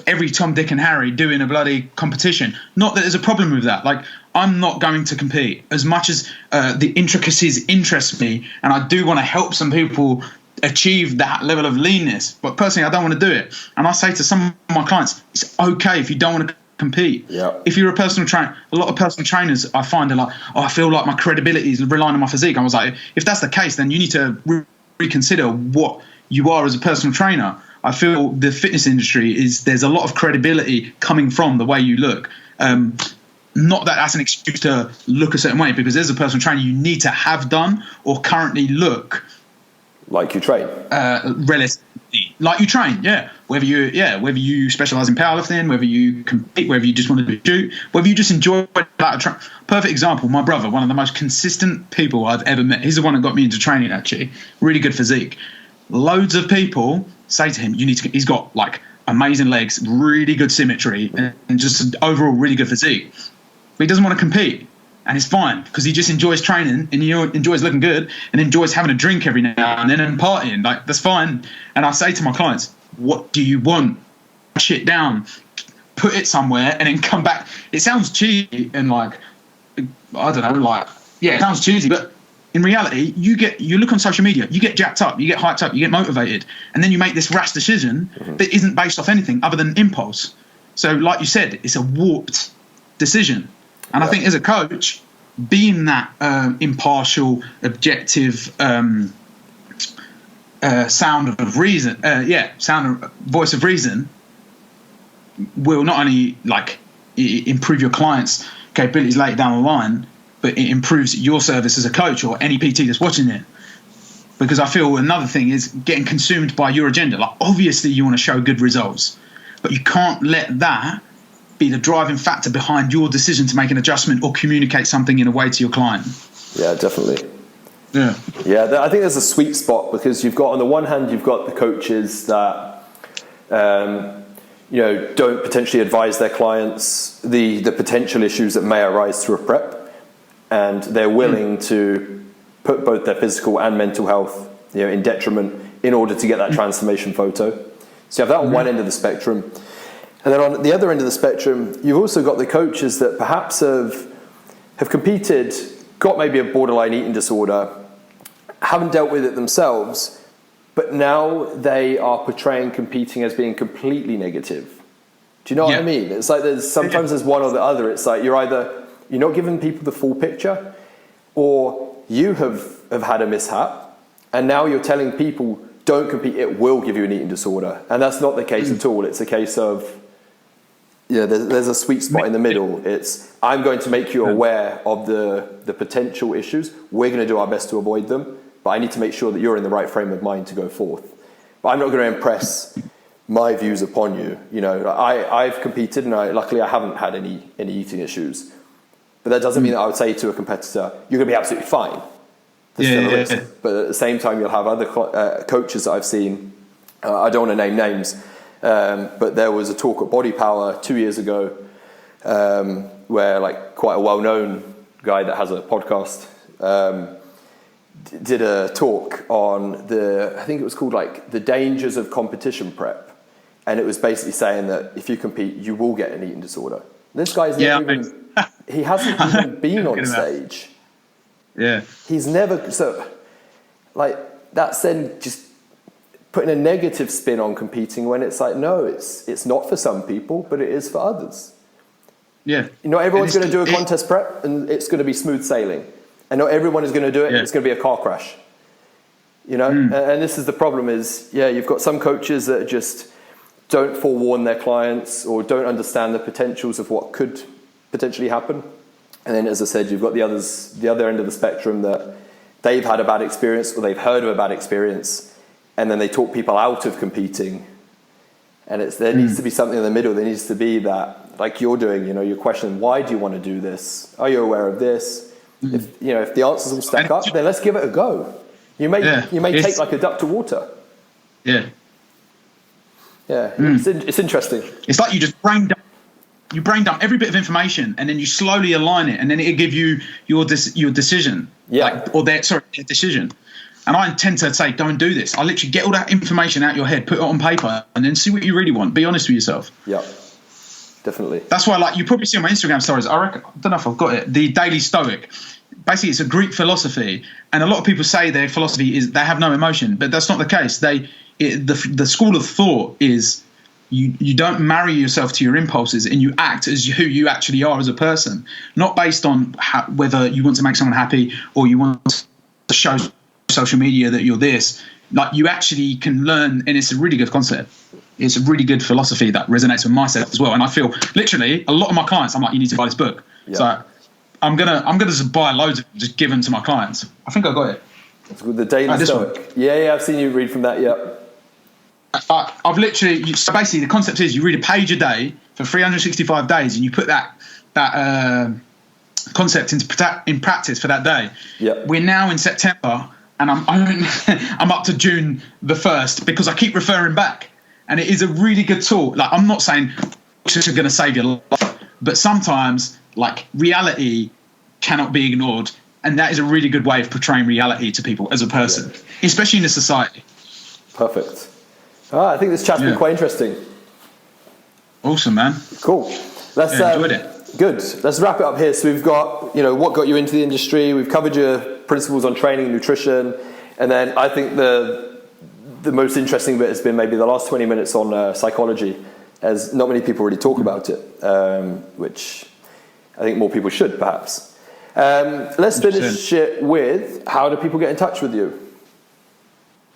every Tom, Dick and Harry doing a bloody competition. Not that there's a problem with that. Like, I'm not going to compete as much as the intricacies interest me, and I do want to help some people achieve that level of leanness. But personally, I don't want to do it. And I say to some of my clients, it's okay if you don't want to compete. Yeah. If you're a personal trainer, a lot of personal trainers I find are like, I feel like my credibility is relying on my physique. I was like, if that's the case, then you need to reconsider what you are as a personal trainer. I feel the fitness industry there's a lot of credibility coming from the way you look. Not that that's an excuse to look a certain way, because as a personal trainer, you need to have done or currently look like you train. Relatively like you train, yeah. Whether you specialize in powerlifting, whether you compete, whether you just want to shoot, whether you just enjoy that. Perfect example, my brother, one of the most consistent people I've ever met. He's the one that got me into training, actually. Really good physique. Loads of people say to him, he's got like amazing legs, really good symmetry, and just an overall really good physique. But he doesn't want to compete. and it's fine because he just enjoys training and he enjoys looking good and enjoys having a drink every now and then and partying. Like, that's fine. And I say to my clients, what do you want? Shit down, put it somewhere, and then come back. It sounds cheesy and like, I don't know, like, yeah, it sounds cheesy, but in reality, you look on social media, you get jacked up, you get hyped up, you get motivated, and then you make this rash decision that isn't based off anything other than impulse. So, like you said, it's a warped decision. And I think as a coach, being that impartial, objective sound of reason, voice of reason, will not only like improve your clients' capabilities later down the line, but it improves your service as a coach or any PT that's watching it. Because I feel another thing is getting consumed by your agenda. Like, obviously you want to show good results, but you can't let that be the driving factor behind your decision to make an adjustment or communicate something in a way to your client. Yeah, definitely. Yeah. Yeah, I think there's a sweet spot because you've got, on the one hand, you've got the coaches that, don't potentially advise their clients the potential issues that may arise through a prep, and they're willing to put both their physical and mental health, in detriment in order to get that transformation photo. So you have that on one end of the spectrum. And then on the other end of the spectrum, you've also got the coaches that perhaps have competed, got maybe a borderline eating disorder, haven't dealt with it themselves, but now they are portraying competing as being completely negative. Do you know what I mean? It's like there's one or the other. It's like you're not giving people the full picture, or you have had a mishap, and now you're telling people, don't compete, it will give you an eating disorder. And that's not the case at all. It's a case of, there's a sweet spot in the middle. It's, I'm going to make you aware of the potential issues. We're going to do our best to avoid them, but I need to make sure that you're in the right frame of mind to go forth. But I'm not going to impress my views upon you. I've competed, and luckily I haven't had any eating issues. But that doesn't mean that I would say to a competitor, you're going to be absolutely fine. There's still a risk. But at the same time, you'll have other coaches that I've seen. I don't want to name names, but there was a talk at Body Power 2 years ago where, like, quite a well-known guy that has a podcast did a talk on I think it was called like the dangers of competition prep, and it was basically saying that if you compete, you will get an eating disorder. This guy's never he hasn't even been on stage. Yeah, he's never. So, like, that's then just putting a negative spin on competing when it's like, no, it's not for some people, but it is for others. Yeah, not everyone's going to do a contest prep and it's going to be smooth sailing, and not everyone is going to do it and it's going to be a car crash. And this is the problem: is you've got some coaches that just don't forewarn their clients or don't understand the potentials of what could potentially happen. And then, as I said, you've got the other end of the spectrum that they've had a bad experience or they've heard of a bad experience, and then they talk people out of competing. And there needs to be something in the middle. There needs to be that, like you're doing, you're questioning, why do you want to do this? Are you aware of this? If the answers all stack up, then let's give it a go. You may take like a duck to water. Yeah. Yeah, it's interesting. It's like you just brain dump every bit of information, and then you slowly align it, and then it'll give you your decision. Yeah. Their decision. And I tend to say, don't do this. I literally get all that information out your head, put it on paper, and then see what you really want. Be honest with yourself. Yeah, definitely. That's why, like, you probably see on my Instagram stories, I don't know if I've got it, the Daily Stoic. Basically, it's a Greek philosophy, and a lot of people say their philosophy is they have no emotion, but that's not the case. The school of thought is you don't marry yourself to your impulses, and you act as who you actually are as a person, not based on whether you want to make someone happy or you want to show social media that you're this. Like, you actually can learn, and it's a really good concept. It's a really good philosophy that resonates with myself as well. And I feel literally a lot of my clients, I'm like, you need to buy this book. Yeah. So I'm gonna just buy loads of just give them to my clients. I think I got it. It's called the Daily Stoic. Yeah, I've seen you read from that. Yeah. I've literally, so basically the concept is you read a page a day for 365 days, and you put that concept in practice for that day. Yeah. We're now in September, and I'm up to June the 1st because I keep referring back, and it is a really good tool. Like, I'm not saying it's going to save your life, but sometimes, like, reality cannot be ignored. And that is a really good way of portraying reality to people as a person, especially in a society. Perfect. I think this chat's been quite interesting. Awesome, man. Cool. Let's enjoyed it. Good. Let's wrap it up here. So we've got, what got you into the industry. We've covered your principles on training and nutrition. And then I think the most interesting bit has been maybe the last 20 minutes on psychology, as not many people really talk about it, which I think more people should, perhaps. Let's finish it with, how do people get in touch with you?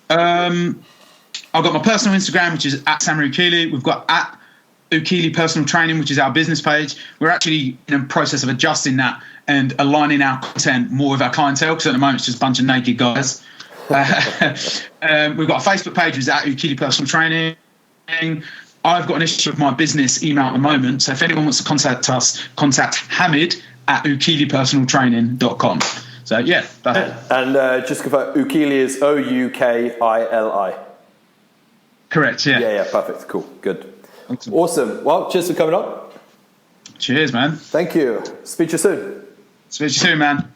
I've got my personal Instagram, which is at Samir Oukili. We've got at Oukili Personal Training, which is our business page. We're actually in a process of adjusting that and aligning our content more with our clientele, because at the moment it's just a bunch of naked guys. We've got a Facebook page, which is at Oukili Personal Training. I've got an issue with my business email at the moment, so if anyone wants to contact us, contact Hamid at oukilipersonaltraining.com. So that's it. And just confirm, Oukili is Oukili. Correct, yeah. Yeah, perfect. Cool, good. Awesome. Well, cheers for coming on. Cheers, man. Thank you. Speak to you soon. Speak to you soon, man.